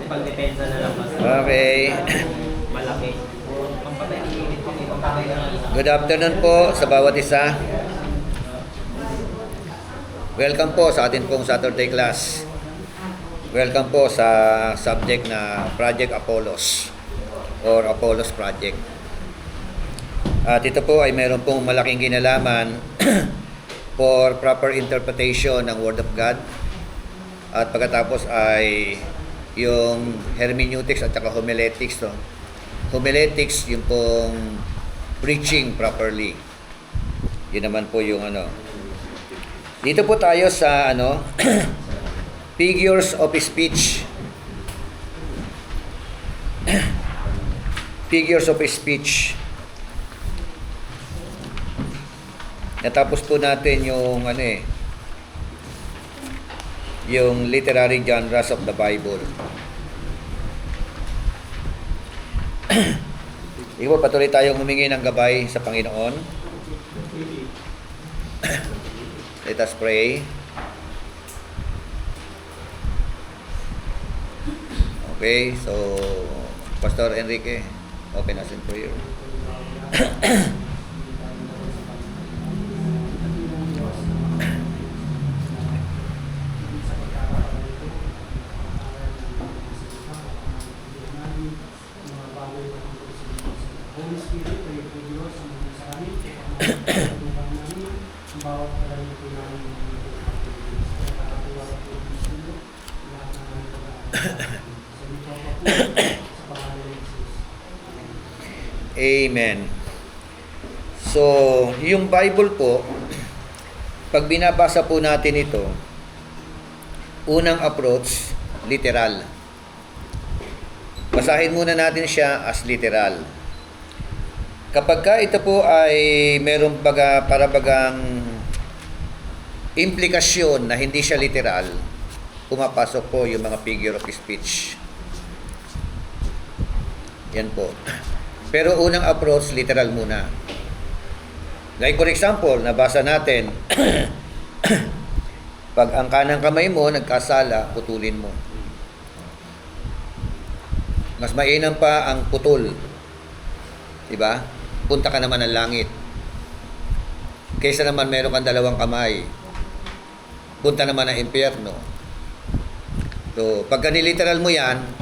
Pagdepensa na lang mas Okay. malaki. Good afternoon po sa bawat isa. Welcome po sa atin pong Saturday class. Welcome po sa subject na Project Apollos or Apollos Project. At ito po ay meron pong malaking kinalaman for proper interpretation ng Word of God. At pagkatapos ay yung hermeneutics at saka homiletics. No? Homiletics, yung pong preaching properly. Yun naman po yung ano. Dito po tayo sa ano figures of speech. Figures of speech. Natapos po natin yung ano yung literary genres of the Bible. Ikaw, patuloy tayong humingi ng gabay sa Panginoon. Let us pray. Okay, so Pastor Enrique, open us in prayer. Amen. So, yung Bible po, pag binabasa po natin ito, unang approach, literal. Basahin muna natin siya as literal. Kapag ka ito po ay merong parabagang implikasyon na hindi siya literal, pumapasok po yung mga figure of speech. Yan po. Pero unang approach, literal muna. Like for example, nabasa natin, pag ang kanang kamay mo nagkasala, putulin mo. Mas mainam pa ang putol. Diba? Punta ka naman ng langit. Kaysa naman meron kang dalawang kamay, punta naman ng impyerno. So, pagka niliteral mo yan,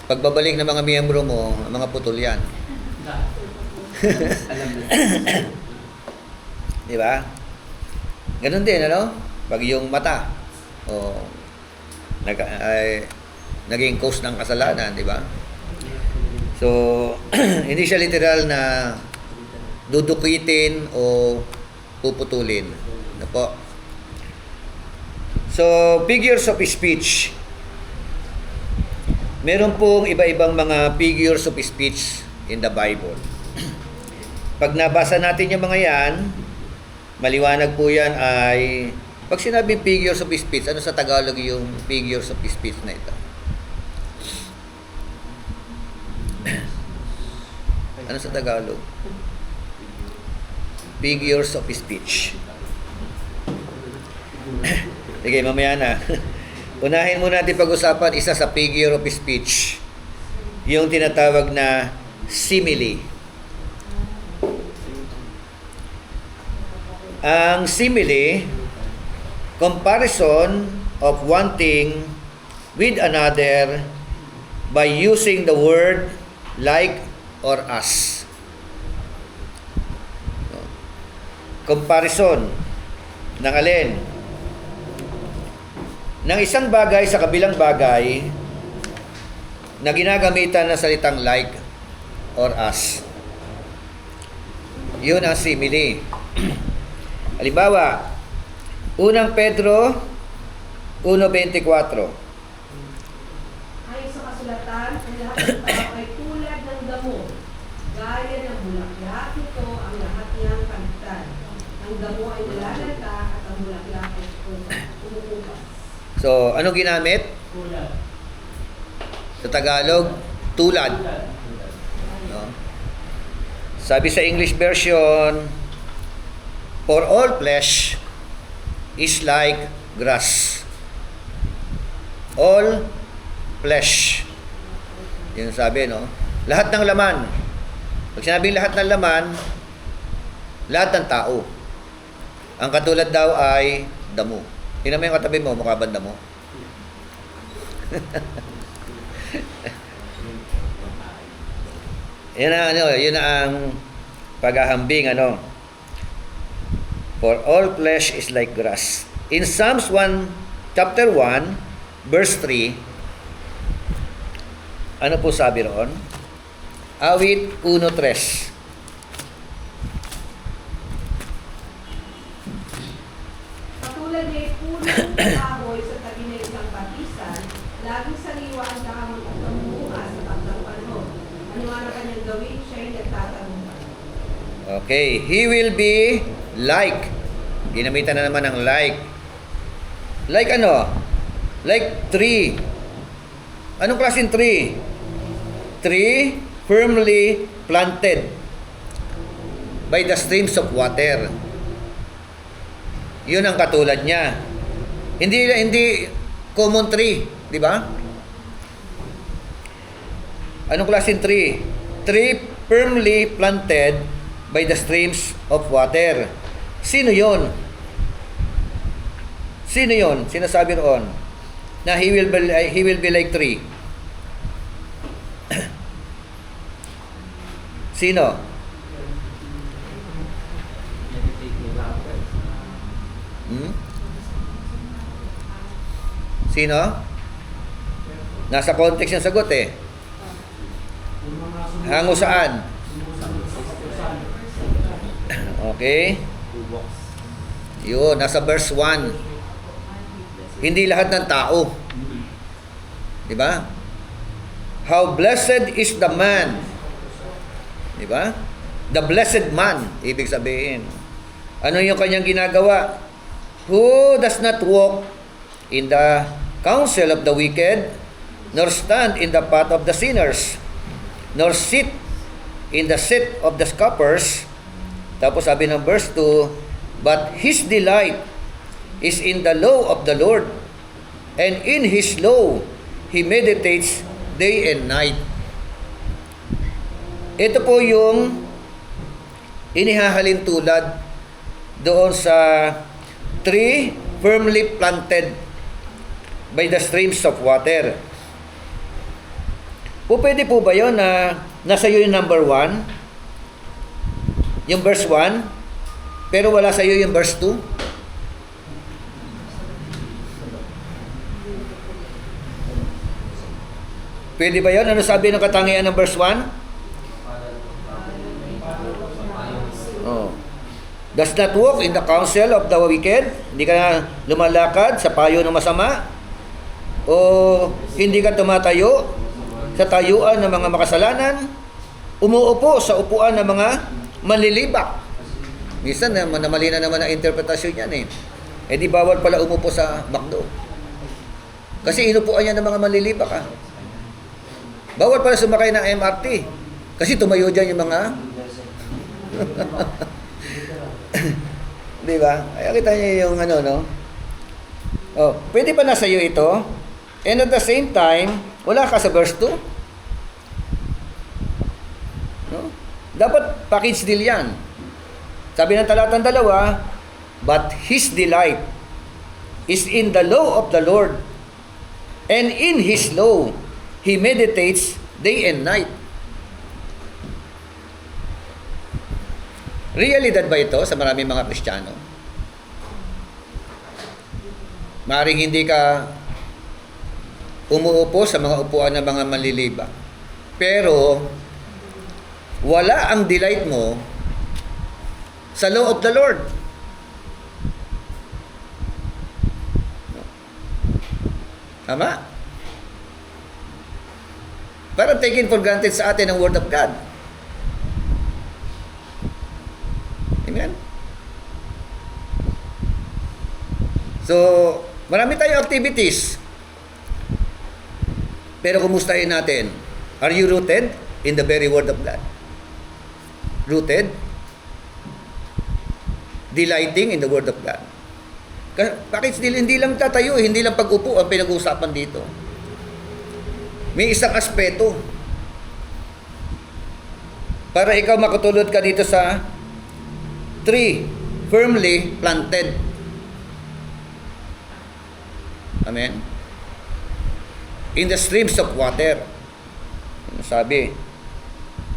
pagbabalik ng mga miyembro mo, mga putol yan. Diba? Ganun din, ano? Pag yung mata, naging cause ng kasalanan, diba? So, hindi siya literal na dudukitin o puputulin. Ano po? So, figures of speech. Meron pong iba-ibang mga figures of speech in the Bible. Pag nabasa natin yung mga yan, maliwanag po yan ay, pag sinabing figures of speech, ano sa Tagalog yung figures of speech na ito? Ano sa Tagalog? Figures of speech. Sige, mamaya na. Unahin muna natin pag-usapan isa sa figure of speech, yung tinatawag na simile. Ang simile, comparison of one thing with another by using the word like or as. Comparison ng alin? Ng isang bagay sa kabilang bagay na ginagamitan ng salitang like or as. Yun ang simile. Halimbawa, unang Pedro 1:24. Ayon sa kasulatan, ang lahat ng tao ay tulad ng damo. Gaya ng bulaklak, ito ang lahat niyang kaligtan. Ang damo ay nalalanta at ang bulaklak ay umuupas. So, anong ginamit? Tulad. Sa Tagalog, tulad. No? Sabi sa English version, for all flesh is like grass. all flesh. Yun sabi, no? Lahat ng laman. Pag sinabing lahat ng laman, lahat ng tao. Ang katulad daw ay damo. Tingnan mo yung katabi mo, mukha ba damo? Yun ang paghahambing, ano? For all flesh is like grass. In Psalms 1, chapter 1, verse 3, ano po sabi roon? Awit 1:3. Katulad niya puno ng kahoy sa tabi ng isang batisan, laging sariwa ang dahamon at kamuha sa takdang panahon. Ano man ang kanyang gawin, siya'y nagtatanungan. Okay, he will be like. Ginamitan na naman ng like. Like ano? Like tree. Anong klaseng tree? Tree firmly planted by the streams of water. Yun ang katulad niya. Hindi common tree, di ba? Anong klaseng tree? Tree firmly planted by the streams of water. Sino yon? Sino yon? Sinasabi roon na he will be like tree. Sino? Sino? Nasa context yung sagot eh. Hango saan? Okay. Yun, nasa verse 1. Hindi lahat ng tao. Di ba? How blessed is the man. Di ba? The blessed man, ibig sabihin. Ano yung kanyang ginagawa? Who does not walk in the counsel of the wicked, nor stand in the path of the sinners, nor sit in the seat of the scoffers. Tapos sabi ng verse 2, but his delight is in the law of the Lord, and in his law he meditates day and night. Ito po yung inihahalin tulad doon sa tree firmly planted by the streams of water. Pwede po ba yun na nasa iyo yung number 1? Yung verse 1? Pero wala sa iyo yung verse 2? Pwede ba yun? Ano sabi ng katangian ng verse 1? Oh. Does not walk in the counsel of the wicked. Hindi ka na lumalakad sa payo ng masama. O hindi ka tumatayo sa tayuan ng mga makasalanan. Umuupo sa upuan ng mga manlilibak. Minsan mali na naman ang interpretasyon yan eh. Eh di bawal pala umupo sa McDo. Kasi inupuan yan ng mga manlilibak ah. Bawal pala sumakay ng MRT. Kasi tumayo dyan yung mga... Di ba? Kaya kita niyo yung ano, no? Oh, pwede pa nasa iyo ito? And at the same time, wala ka sa verse 2? No? Dapat package deal yan. Sabi ng talatang 2, but his delight is in the law of the Lord, and in his law he meditates day and night. Realidad ba ito sa maraming mga Kristiyano? Maring hindi ka umuupo sa mga upuan ng mga manliliba. Pero, wala ang delight mo sa law of the Lord. Tama? Parang taken for granted sa atin ang Word of God. Amen? So, marami tayong activities. Pero kumustahin natin? Are you rooted in the very Word of God? Rooted? Delighting in the Word of God. Bakit hindi lang tatayo, hindi lang pag-upo ang pinag-uusapan dito. May isang aspeto. Para ikaw makatulad ka dito sa tree, firmly planted. Amen? In the streams of water. Sabi,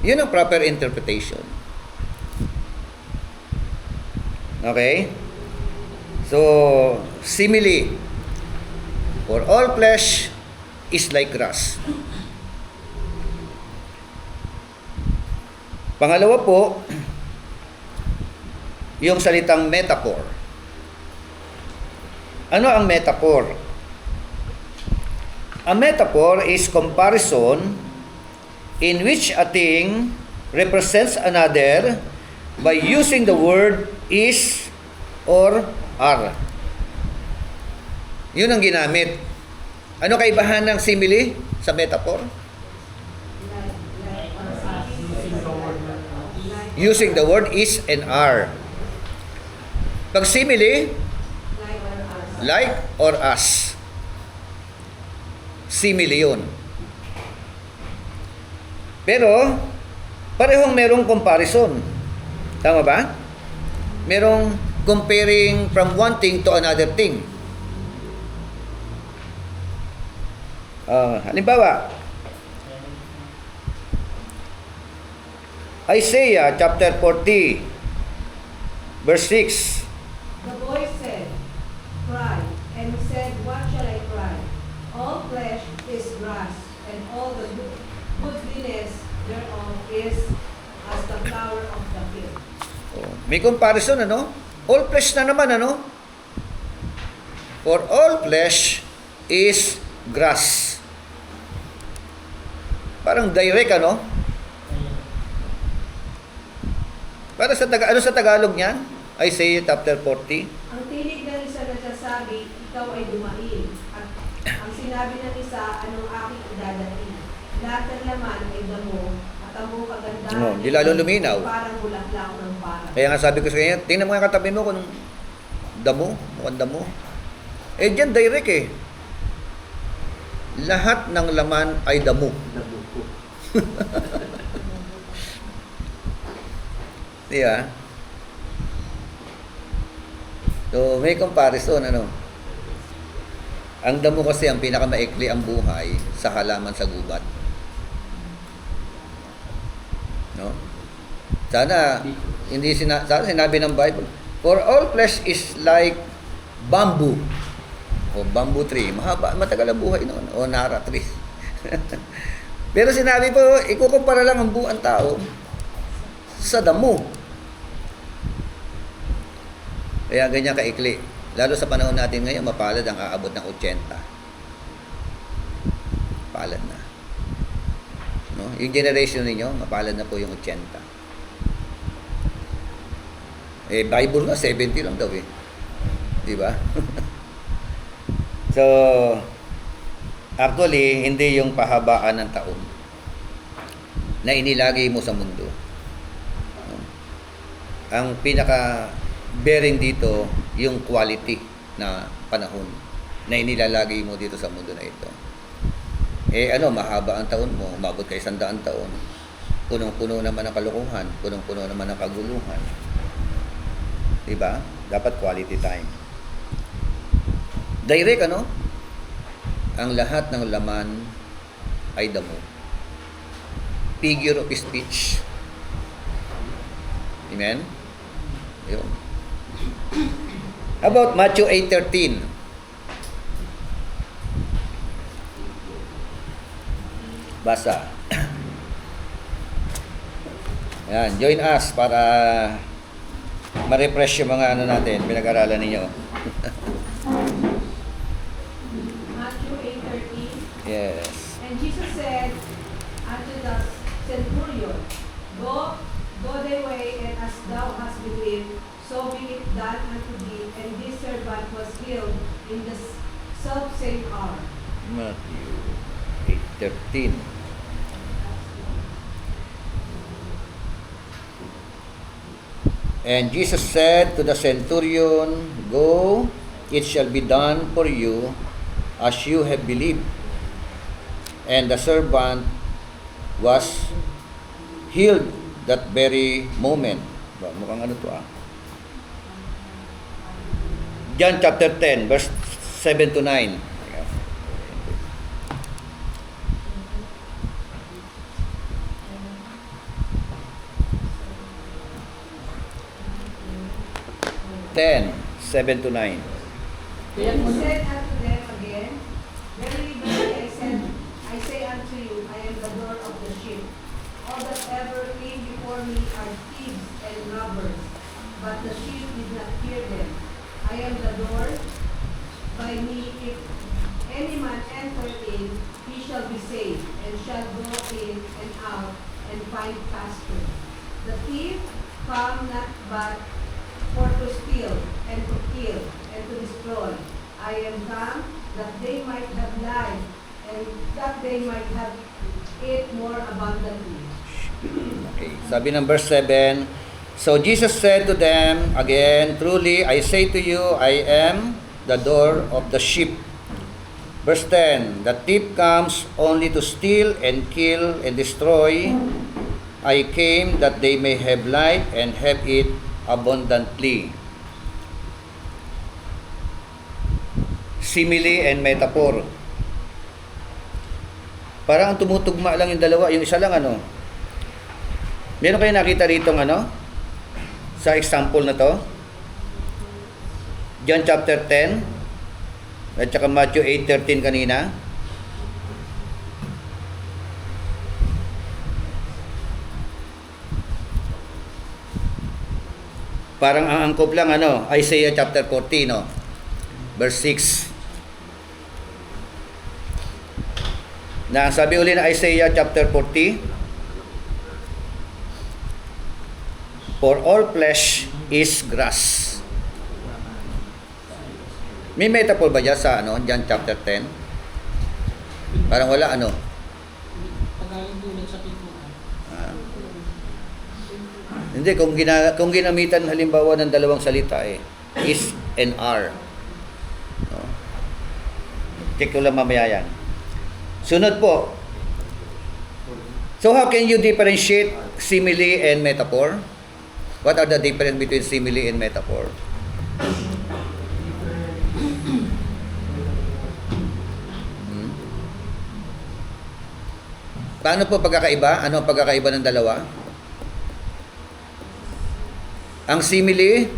yun ang proper interpretation. Okay? So, simile. For all flesh is like grass. Pangalawa po, yung salitang metaphor. Ano ang metaphor? A metaphor is comparison in which a thing represents another by using the word is or are. Yun ang ginamit. Ano kaibahan ng simile sa metaphor? Using the word is and are. Pag simile, like or as. Simile yun. Pero, parehong merong comparison. Tama ba? Merong comparing from one thing to another thing. Halimbawa, Isaiah chapter 40, verse 6. The boy said, cry. And he said, what shall I cry? All flesh is grass, and all the goodliness thereof is as the flower of the field. May comparison, ano? All flesh na naman, ano? For all flesh is grass. Parang direct, ano? Para sa ano sa Tagalog niyan? Isaiah chapter 40. Ang tinig ng isa nagsasabi, ikaw ay dumain. At ang sinabi ng isa, anong aking idadating? Lahat ng laman ay damo, at ang mong kagandahan Di lalo luminaw. parang bulaklak ng parang. Kaya nga sabi ko sa kanya, tingnan mo nga katabi mo kung damo, mukhang damo. Eh dyan direct eh. Lahat ng laman ay damo. Nabuko. Diba? So, may comparison, ano? Ang damo kasi ang pinakamaikli ang buhay sa halaman sa gubat. No? Sana sinabi ng Bible, for all flesh is like bamboo. O bamboo tree. Mahaba, matagal ang buhay noon. O nara tree. Pero sinabi po, ikukumpara lang ang buong tao sa damo. Kaya ganyan kaikli. Lalo sa panahon natin ngayon, mapalad ang aabot ng 80. Palad na. No? Yung generation ninyo, mapalad na po yung 80. Eh, Bible nga, 70 lang daw eh. Di ba? So, actually, hindi yung pahabaan ng taon na inilagay mo sa mundo. No? Ang pinaka-bearing dito, yung quality na panahon na inilalagay mo dito sa mundo na ito. Eh ano, mahaba ang taon mo, umabot ka 100 taon. Punong-puno naman ang kalukuhan, punong-puno naman ang kaguluhan. Diba? Dapat quality time. Direct, ano? Ang lahat ng laman ay damo. Figure of speech. Amen? Yun. About Matthew 8:13. Basa. Ayan, join us para ma-refresh yung mga ano natin, pinag-aralan ninyo. Matthew 8:13. Yes. And Jesus said unto the centurion, Go thy way, and as thou hast believed, so be it done unto thee. And this servant was healed in the self-same hour. Matthew 8:13. And Jesus said to the centurion, Go it shall be done for you as you have believed. And the servant was healed that very moment. Mukhang ano to John chapter 10, verse 7 to 9. Ten, 7 to 9. And he said unto them again, Verily, verily, I say unto you, I am the door of the sheep. All that ever came before me are thieves and robbers, but the sheep did not hear them. I am the door. By me, if any man enter in, he shall be saved, and shall go in and out, and find pasture. The thief come not but for to steal, and to kill, and to destroy. I am come that they might have life, and that they might have it more abundantly. Okay. Sabi ng verse 7, So Jesus said to them again, Truly, I say to you, I am the door of the sheep. Verse 10, The thief comes only to steal and kill and destroy. I came that they may have life and have it abundantly. Simile and metaphor. Parang tumutugma lang yung dalawa, yung isa lang Meron kayo nakita rito sa example na to? John chapter 10 at saka Matthew 8:13 kanina. Parang ang angkop lang Isaiah chapter 40 verse 6. Na sabi uli na Isaiah chapter 40, For all flesh is grass. May metaphor ba dyan sa John chapter 10? Parang wala Hindi, kung ginamitan halimbawa ng dalawang salita is and are. Check ko lang mamaya yan. Sunod po. So how can you differentiate simile and metaphor? What are the difference between simile and metaphor? Paano po pagkakaiba? Ano ang pagkakaiba ng dalawa? Ang simile,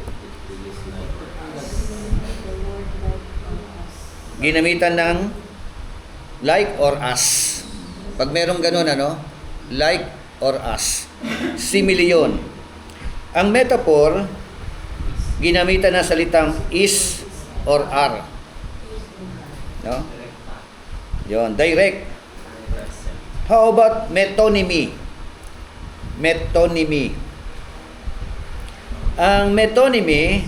ginamitan ng like or as. Pag merong ganun, like or as. Simile yun. Ang metaphor, ginamitan ng salitang is or are. Yun, direct. How about metonymy? Metonymy. Ang metonymy,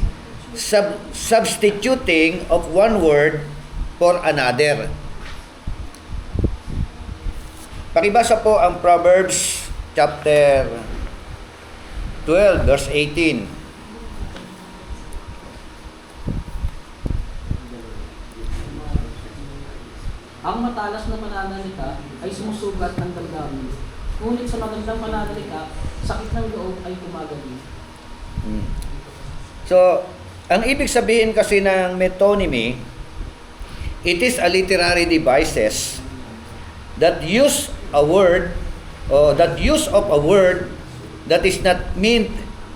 substituting of one word for another. Pakibasa po ang Proverbs chapter 12 verse 18. Ang matalas na pananalita ay sumusugat ng damdamin. Ngunit sa magandang pananalita, sakit ng loob ay kumagaling. So, ang ibig sabihin kasi ng metonymy, it is a literary devices that use a word or that use of a word that is not meant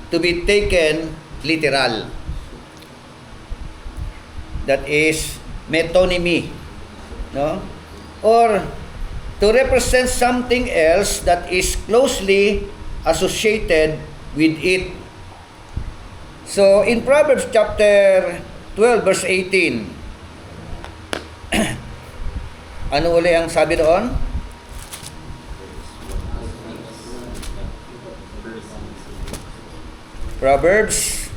to be taken literal. That is metonymy. Or to represent something else that is closely associated with it. So, in Proverbs chapter 12 verse 18, ano uli ang sabi doon? Proverbs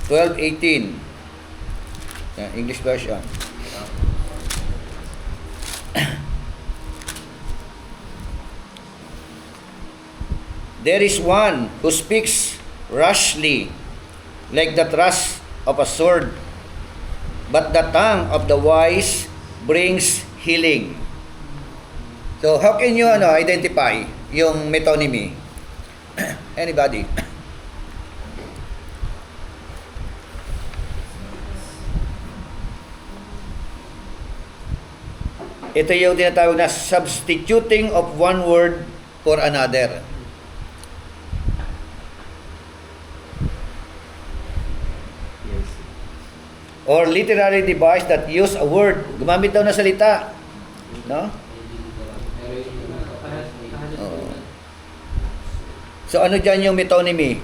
12:18. English version. There is one who speaks rashly, like the thrust of a sword, but the tongue of the wise brings healing. So, how can you identify yung metonymy? Anybody? Ito yung tinatawag na substituting of one word for another. Yes. Or literary device that use a word. Gumamit daw na salita. No? Oo. So ano dyan yung metonymy?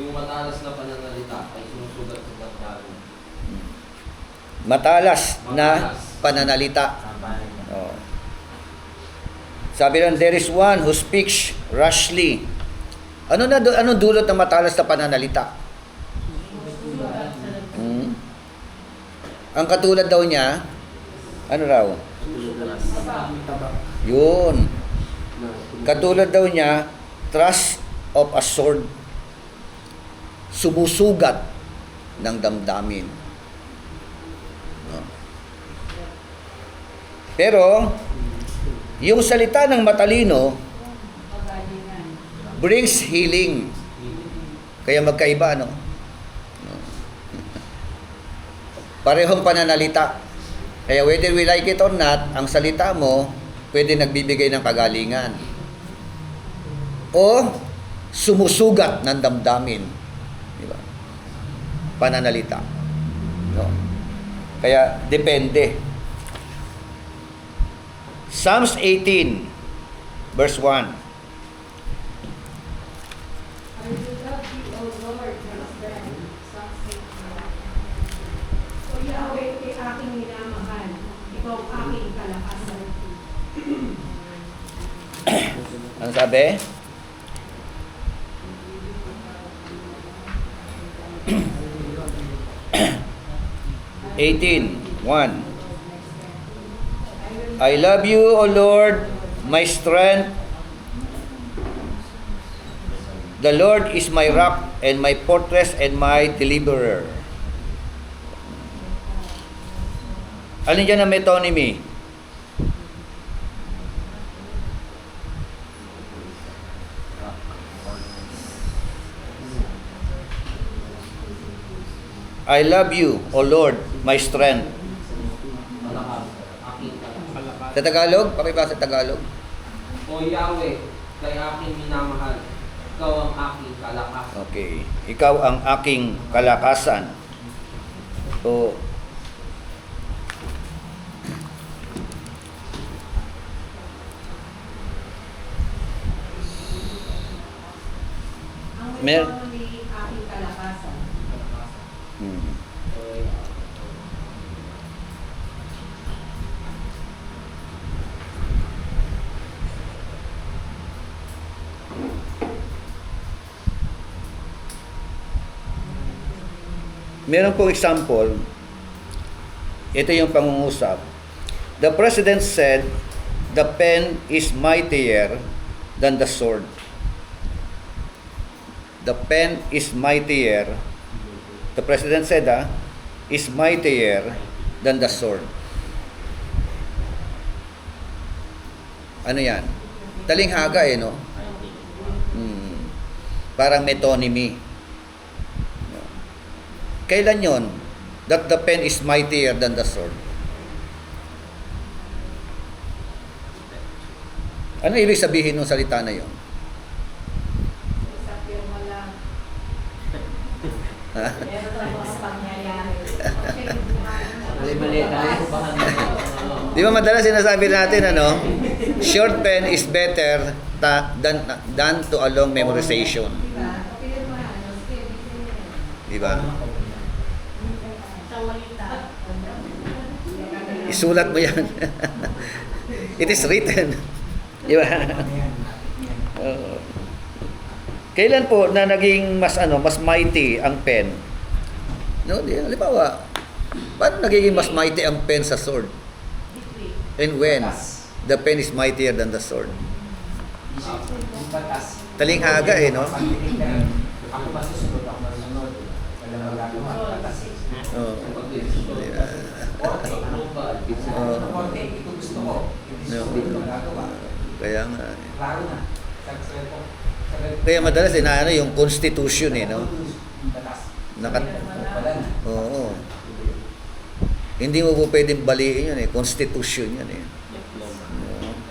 Yung matalas na pananalita ay sinusugat sa damdamin. Matalas na pananalita. Oh. Sabi lang, there is one who speaks rashly. Anong dulot ng matalas na pananalita? Ang katulad daw niya, ano raw? Yun. Katulad daw niya, thrust of a sword. Sumusugat ng damdamin. Pero, yung salita ng matalino brings healing. Kaya magkaiba, no? Parehong pananalita. Kaya whether we like it or not, ang salita mo, pwede nagbibigay ng kagalingan. O, sumusugat ng damdamin. Di ba? Pananalita. No? Kaya, depende. Psalms 18, verse 1. I will love thee, O Lord, my strength. O Yahweh, kay aking minamahal, ikaw ang aking kalakasan. Ano sabi? (18:1) I love you, O Lord, my strength. The Lord is my rock and my fortress and my deliverer. Alin dyan ang metonymy? I love you, O Lord, my strength. Malakas, aking kalakas. Sa Tagalog? Pakibasa sa Tagalog. O Yahweh, kay aking minamahal, ikaw ang aking kalakas. Okay. Ikaw ang aking kalakasan. So, Ang Mer- ikaw ni aking kalakasan. hmm. Meron pong example. Ito yung pangungusap. The president said, the pen is mightier than the sword. The pen is mightier. The president said, is mightier than the sword. Ano yan? Talinghaga no? Parang metonymy. Kailan yon? That the pen is mightier than the sword. Ano ibig sabihin ng salita na yon? Sa pirma lang. Ha? Meron lang mga pangyayari. Mali-mali tayo. Baka Di ba madalas sinasabi natin, short pen is better than to a long memorization. Diba? Pirma, sige, Di ba? Sa walita. Isulat mo yan. It is written. Di ba? Oo. Kailan po na naging mas mighty ang pen? No, halimbawa, paano nagiging mas mighty ang pen sa sword? And when the pen is mightier than the sword? Talinghaga no? Ako pa susunod, ako masunod. Oh. Ito gusto ko. Kaya nga. Klaro na. Kaya madalas inaano yung constitution no. Wala na. Oo. Hindi mo po pwedeng baliin yun constitution yan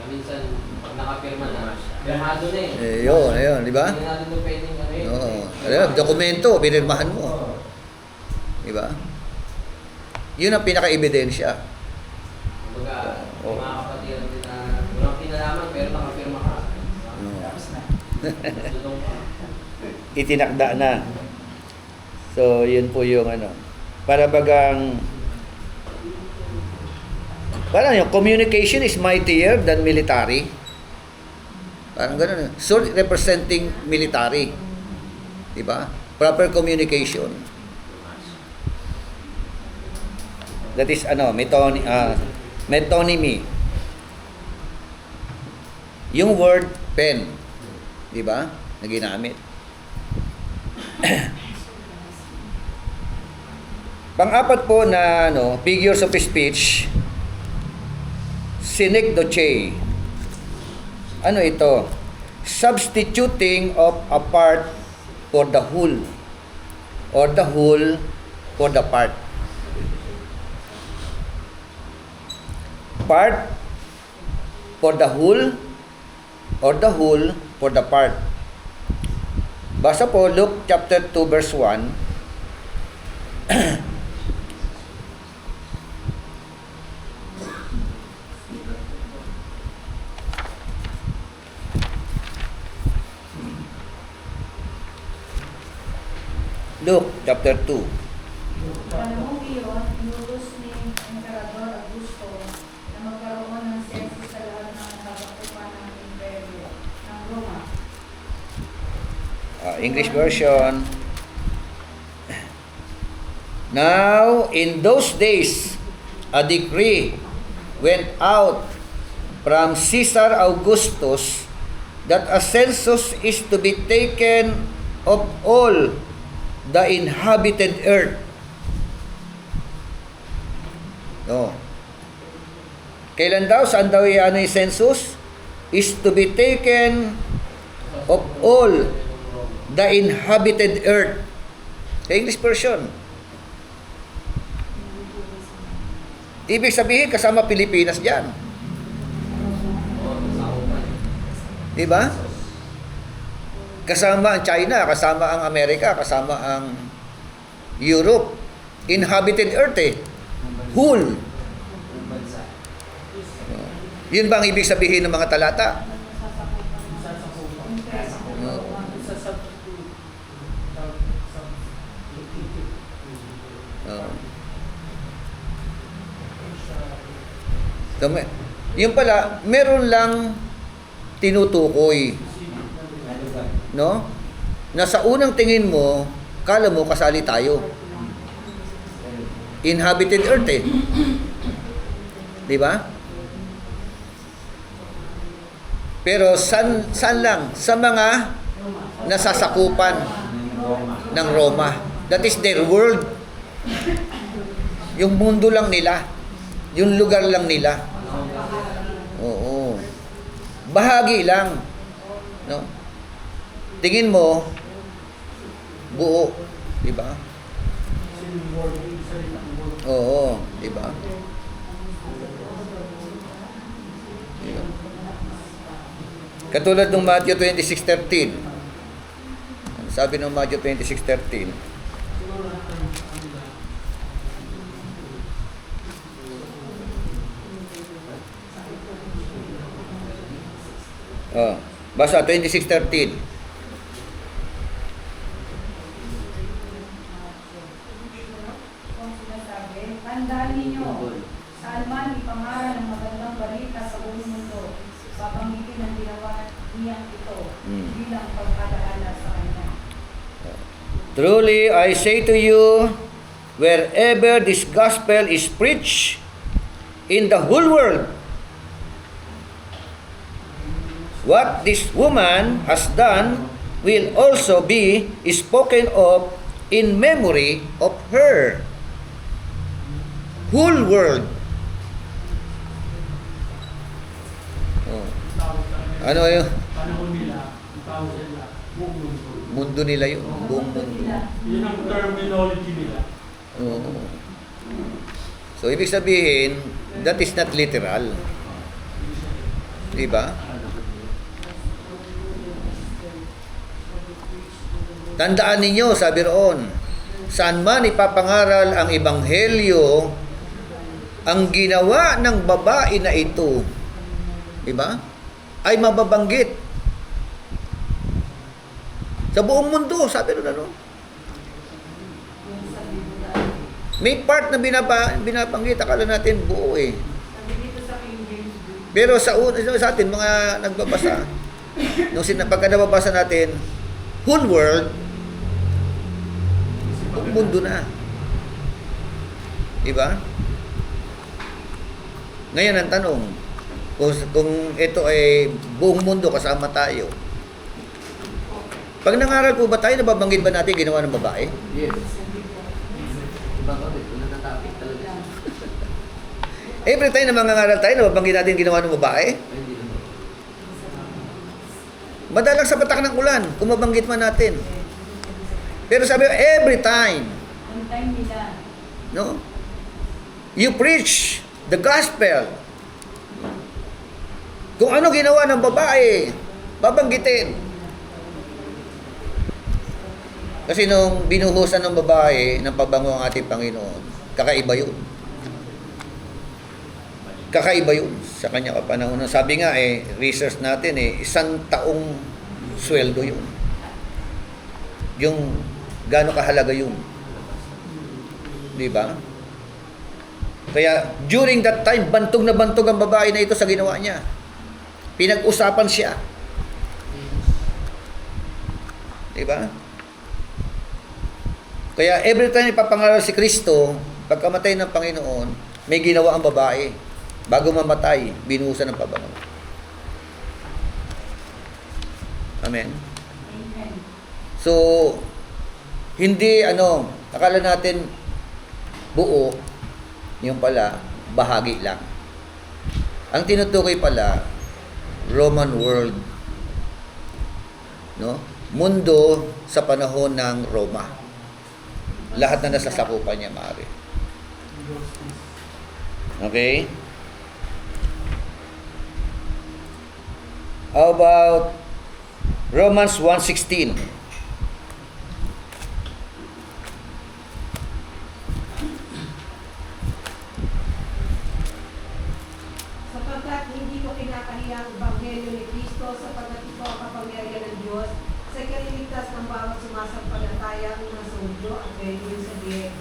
Minsan, pag nakapirma na, pirmado na Ayun, di ba? Hindi natin ito pwedeng ano yun. Oo. Alam, dokumento, pinirmahan mo. Di ba? Yun ang pinaka-ebidensya. Kumbaga, yung mga kapatiran din na walang kinalaman pero nakapirma ka. Tapos na. Tulong ka. Itinakda na. So, yun po yung para bagang parang yung communication is mightier than military. Parang gano'n. So, representing military. Diba? Proper communication. That is, metonymy. Yung word pen. Diba? Na ginamit. Pang-apat po na figures of speech, synecdoche. Ano ito? Substituting of a part for the whole or the whole for the part. Part for the whole or the whole for the part. Basa po Luke chapter 2 verse 1. Luke chapter 2. Panahong iyon, inurus ni Emperador Augusto na magkaroon ng census sa lahat ng nakakupan ng imperyo ng Roma. English version. Now, in those days, a decree went out from Caesar Augustus that a census is to be taken of all the inhabited earth. No. Kailan daw? Saan daw yung census? Is to be taken of all the inhabited earth. Sa English version. Ibig sabihin, kasama Pilipinas dyan. Diba? Kasama ang China, kasama ang Amerika, kasama ang Europe. Inhabited earth Whole. Yun ba ang ibig sabihin ng mga talata? Yung pala, meron lang tinutukoy. No? Na sa unang tingin mo, kala mo kasali tayo. Inhabited earth Di ba? Pero san lang? Sa mga nasasakupan ng Roma. That is their world. Yung mundo lang nila. Yung lugar lang nila. Oo. Bahagi lang. No? Tingin mo, buo. Diba? Oo. Diba? Diba? Katulad ng Matthew 26:13. Sabi ng Matthew 26:13. Basa 26:13. Kung sinasabi, tandaan ninyo, saan man ipangaral ng magandang balita sa buong mundo, papanggitin ang ginawa niyang ito bilang pagkadaala sa kanya. Truly, I say to you, wherever this gospel is preached in the whole world, what this woman has done will also be spoken of in memory of her. Whole world. Oh. Ano yun? Panahon nila, ang tawag nila, buong mundo. Mundo nila yun. Buong mundo. Yun ang terminology nila. Oo. So, ibig sabihin, that is not literal. Diba? Tandaan ninyo, sabi roon, saan man ipapangaral ang ebanghelyo, ang ginawa ng babae na ito, diba? Ay mababanggit. Sa buong mundo, sabi roon ano? May part na binabanggit, akala natin buo eh. Pero sa atin, mga nagbabasa, pagka nababasa natin, whole world, buong mundo na. Diba? Ngayon ang tanong, kung ito ay buong mundo kasama tayo, pag nangaral po ba tayo, nababanggit ba natin ginawa ng babae? Yes. Bakit? Wala na topic talaga. Every time na mangangaral tayo, nababanggit natin ginawa ng babae? Ay, hindi naman. Madalang sa patak ng ulan, kung mabanggit man natin. Pero sabi, every time, Ang time nila. no? You preach the gospel. Kung ano ginawa ng babae, babanggitin. Kasi nung binuhusan ng babae ng pabango ang ating Panginoon, kakaiba yun. Kakaiba yun sa kanya kapanahon. Sabi nga research natin 1 taong sweldo yun. Yung gaano kahalaga yun. Di ba? Kaya during that time, bantog na bantog ang babae na ito sa ginawa niya. Pinag-usapan siya. Di ba? Kaya every time ipapangaral si Kristo, pagkamatay ng Panginoon, may ginawa ang babae. Bago mamatay, binuhusan ng pabango. Amen? Amen. So, hindi akala natin buo, yung pala, bahagi lang. Ang tinutukoy pala, Roman world. No? Mundo sa panahon ng Roma. Lahat na nasasakupan niya, maaari. Okay? How about Romans 1:16? Sapagkat hindi ko kinakahiya ang ebanghelyo ni Kristo sapagkat ito ang kapangyarihan ng Diyos sa kaliligtas ng bawat sumasampalatayang nasa mundo at pwede sabihin.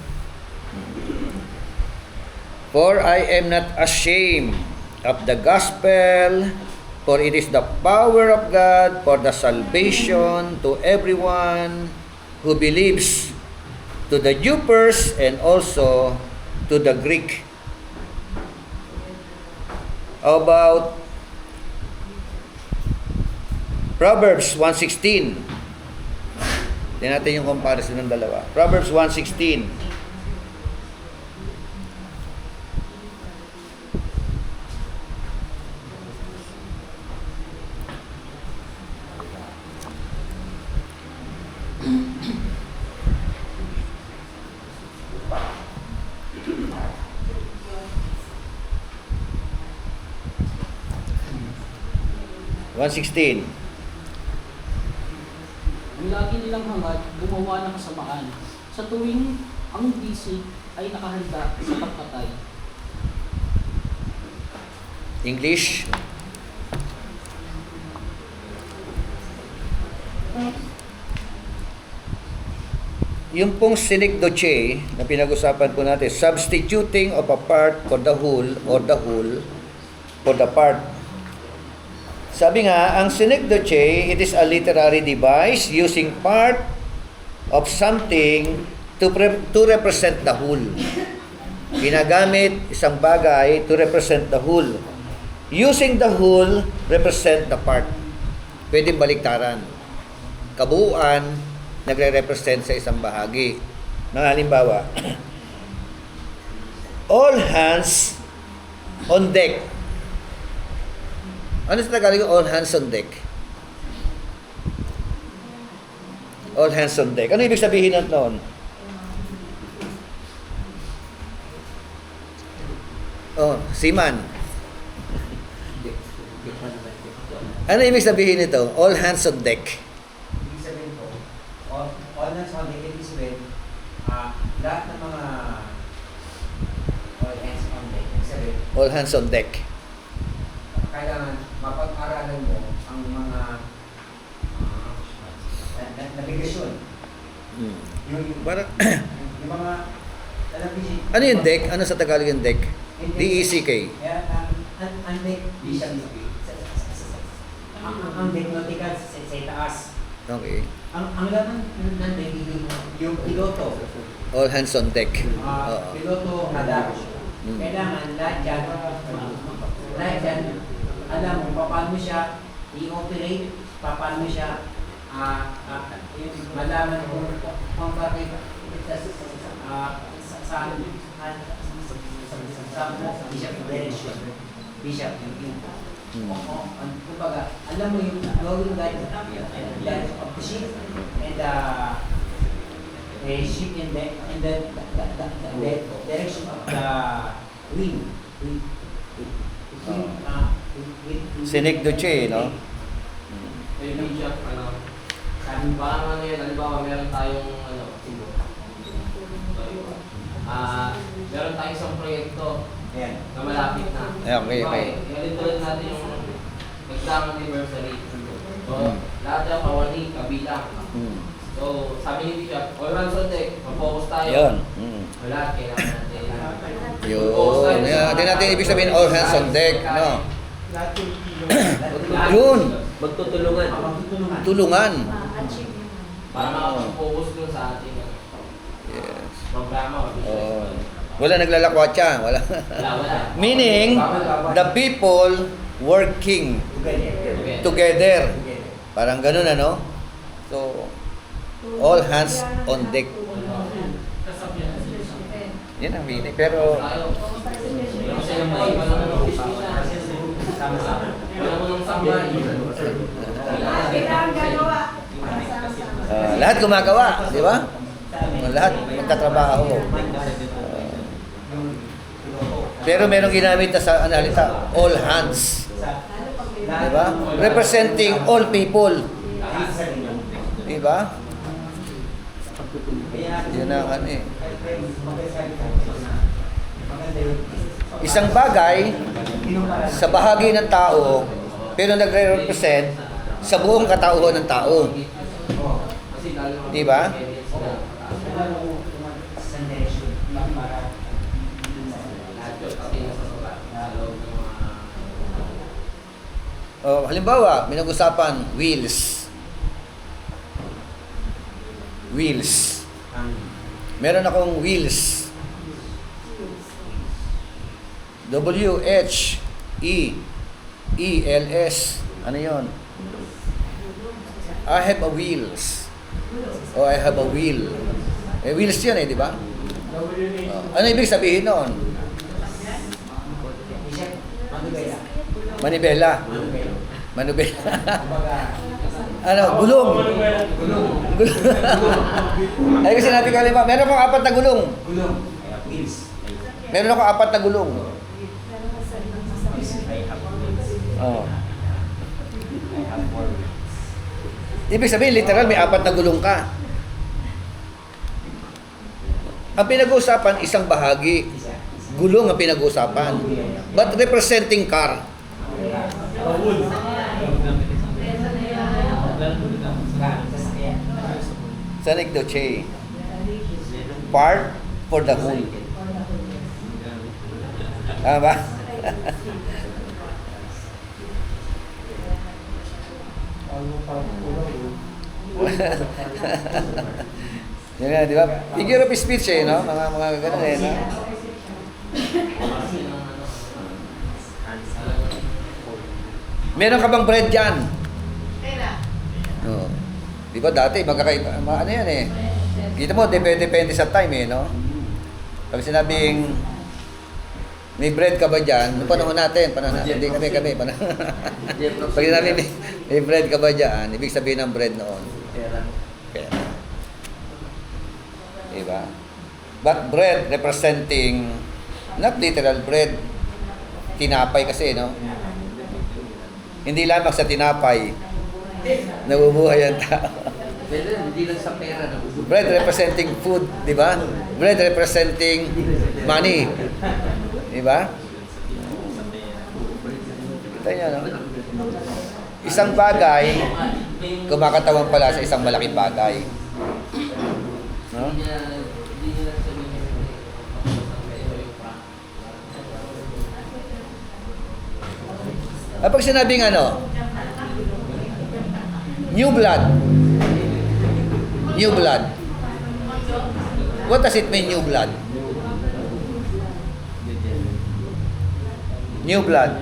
For I am not ashamed of the gospel, for it is the power of God for the salvation to everyone who believes, to the Jew first and also to the Greek. How about Proverbs 1:16? Tingnan natin yung comparison ng dalawa. Proverbs 1:16. Ang lagi nilang hangad, gumawa ng kasamaan, sa tuwing ang bisig ay nakahanda sa pagpatay. English. Yung pong synecdoche na pinag-usapan po natin, substituting of a part for the whole or the whole for the part. Sabi nga, ang synecdoche, it is a literary device using part of something to represent the whole. Ginagamit isang bagay to represent the whole. Using the whole, represent the part. Pwedeng baliktaran. Kabuuan, nagre-represent sa isang bahagi. Na halimbawa, all hands on deck. Ano sa Tagalog yung all hands on deck? All hands on deck. Ano ibig sabihin noon? Oh, seaman. Ano ibig sabihin nito? All hands on deck. Ibig sabihin po, all hands on deck, ibig sabihin, lahat ng mga all hands on deck, ibig sabihin, All hands on deck. kailangan mapag-aralan mo ang mga navigasyon. Hmm. Yung Parang, yung mga television. ano yung deck? Ano sa Tagalog yung deck? D-E-C-K. Kaya ang deck, di siya ang deck nautical sa taas. Okay. Ang laman ng deck, yung piloto. All hands on deck. Oo. Piloto radar. Hmm. Kailangan lahat yan, alam mo paano siya i-operate, paano siya malaman kung bakit sa bishop direction, bishop yung kumbaga, alam mo yung going guide of the ship and ship in the direction of the wind. Sinig Duce, no? May bishop, parang ano yan, halimbawa meron tayong meron tayong isang proyekto Ayan. na malapit na. Okay. Tulad natin yung exam anniversary. So, lahat yung kawali, kabilang. So, sabi ni Bishop, all hands on deck, mag-focus tayo. Yun. Lahat kailangan natin. Yun. Hindi natin ibig sabihin all hands on deck, no? Lahat yung Yun. Magtutulungan. Tulungan. Para makapag-focus dun sa ating Yes. programa. Oh. Wala naglalakwatsa. Wala. Wala. Meaning, the people working together. Parang ganun, ano? So, all hands on deck. Yan ang meaning. Pero, Kailangan gagawa. lahat gumagawa, di ba? Lahat magkatrabaho. Pero merong ginamit na sa analita, all hands. Di ba? Representing all people. Di ba? Yun ang ano eh. Isang bagay sa bahagi ng tao, pero nagre-represent sa buong katauhan ng tao. Di ba? Halimbawa, may nag-usapan, wheels. Wheels. Meron akong wheels. W-H-E-E-L-S. Ano yun? I have a wheels. O I have a wheel. Eh, wheels yan eh, di ba? Ano ibig sabihin noon? Manibela. Manibela. Ano? Gulong. Gulong. Ay kasi natin kalima, meron akong 4 na gulong. Meron ako 4 na gulong. Oh. Ibig sabihin, literal, may 4 na gulong ka. Ang pinag-uusapan, isang bahagi. Gulong ang pinag-uusapan. But representing car. Sanig Duce. Part for the whole. Tama ba? Yan nga, di ba? Figure of speech eh, no? Mga ganun eh, no? Meron ka bang bread dyan? Oo. Di ba dati, magkakaiba, ano yan eh. Kita mo, depende sa time eh, no? Pag sinabing, may bread ka ba dyan? Noong panahon natin, hindi kami. Pag sinabing, may bread ka ba dyan? Ibig sabihin ng bread noon. Pera. Diba? But bread representing, not literal bread, tinapay kasi, no? Hindi lamang sa tinapay, nabubuhay ang tao. Pero hindi lang sa pera na Bread representing food, di ba? Bread representing money. Di ba? Kita niyo, no? Isang bagay, kumakatawan pala sa isang malaking bagay. No? Hindi nila sabihin yung Pag sinabing ano, new blood. New blood. What does it mean, new blood? New blood.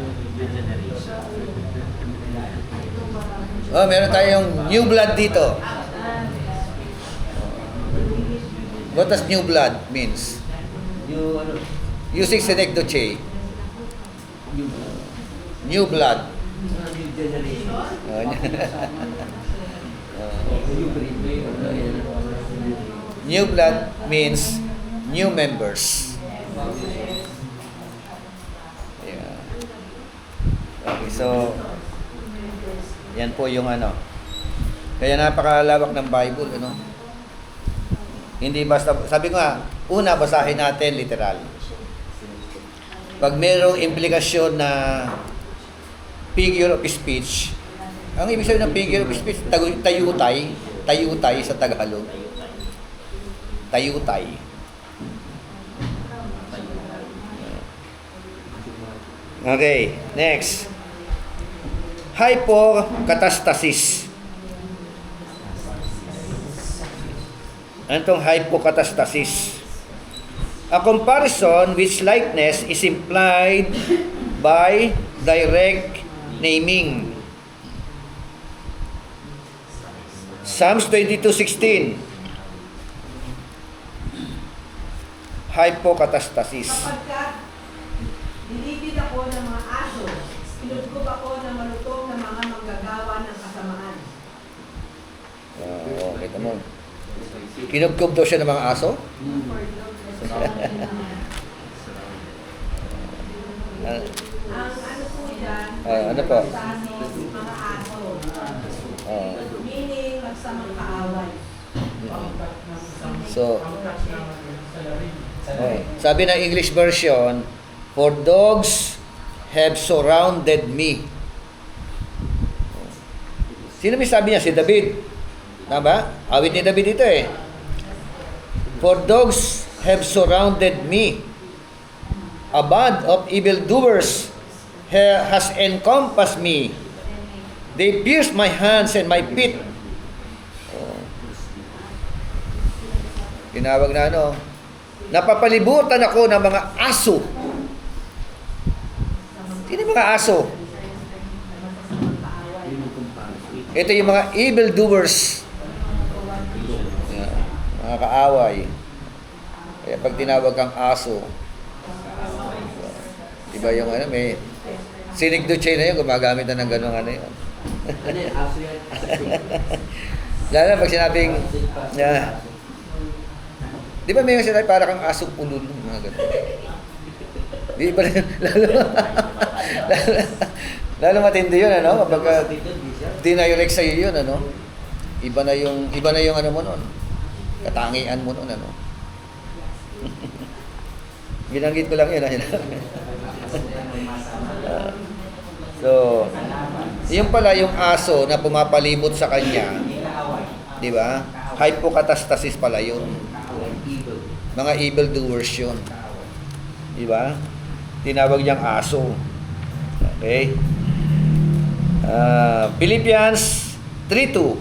Oh, meron tayong new blood dito. What does new blood means? yung ano, Using synecdoche. New blood. new generation. New breed. New blood means new members. Yeah. Okay, so yan po yung ano. Kaya napakalawak ng Bible, ano? Hindi basta, sabi ko nga, una basahin natin literal. Pag merong implikasyon na figure of speech, ang ibig sabihin ng figure of speech, tayutay sa Tagalog. Tayutay. Okay, next. Hypokatastasis. Ano itong hypokatastasis? A comparison which likeness is implied by direct naming. Psalms 22:16. Hypokatastasis. Sapagkat nilibid ako ng mga aso, pinugkob ako ng malutong na mga manggagawa ng kasamaan. Oo, kita mo. Kinubkob daw siya ng mga aso? Ang ano po yan, ano po? mga aso. Oo. Meaning, magsamang kaaway. So, sabi ng English version, for dogs have surrounded me. Sino may sabi niya? Si David. Tama? Awit ni David ito eh. For dogs have surrounded me. A band of evildoers has encompassed me. They pierced my hands and my feet. Tinawag na ano, napapalibutan ako ng mga aso. Sino yung mga aso? Ito yung mga evildoers. Mga kaaway. Kaya pag tinawag kang aso, iba yung ano, may synecdoche na yun, gumagamit na ng gano'ng ano yun. Ano yun? Aso yan? Lalo na pag sinabing, di ba may sinabi para kang aso ulul, mga gano'n. Di ba lalo matindi yun, ano? Kapag dinirect sa'yo yun, ano? Iba na yung ano mo nun. Katangian mo nun, ano? Binanggit ko lang yun, ano? So, yung pala yung aso na pumapalibot sa kanya, di ba? Hypokatastasis pala yun. Mga evildoers yun. Di ba? Tinawag niyang aso. Okay? Philippians 3:2.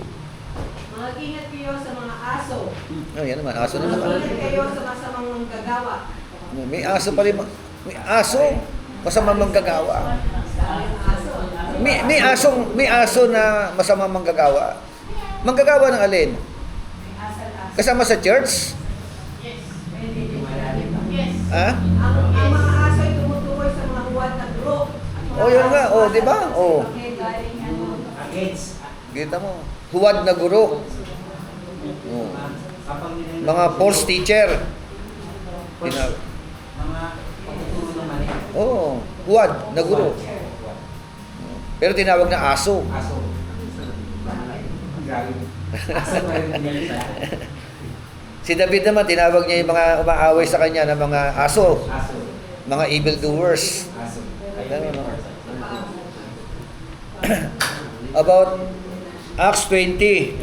Mag-ingat kayo sa mga aso. Oh, yan naman. Aso naman. Mag-ingat kayo sa masamang manggagawa. May aso pa rin. May aso. Masamang manggagawa. May aso na masamang manggagawa. Manggagawa ng alin? Asal-asal. Kasama sa church? Ha? Ang mga aso ay tumutukoy sa mga huwad na group. Oh, yun nga. Oh, di ba? Oh. Okay, galing ano. Against. Kita mo. Huwad na guro. Oh. Mga false teacher. Mga pagtuturo ng mali. Oh, huwad na guro. Pero tinawag na aso. Aso. Grabe. Aso pa rin niya. Si David naman, tinawag niya yung mga umaaway sa kanya na mga aso. Aso. Mga evildoers. Aso. Ganun, no? About Acts 20:29.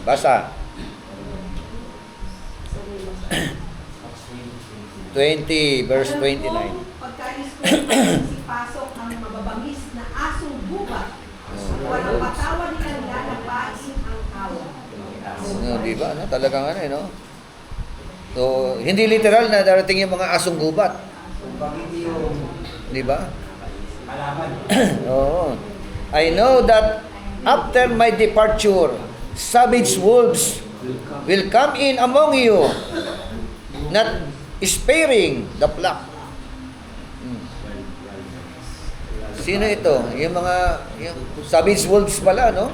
Basa. 20 verse 29. Pagkaalis ko, pasok ang mababangis na asong gubat. Walang patawan nilang lalabain ang awa. No, di ba? No? Talagang ano, no? So, hindi literal na darating yung mga asong gubat. Kung bakit yung Di ba? kalaban. Oo. I know that after my departure, savage wolves will come in among you, not sparing the flock. Sino ito? Yung mga yung savage wolves pala, no?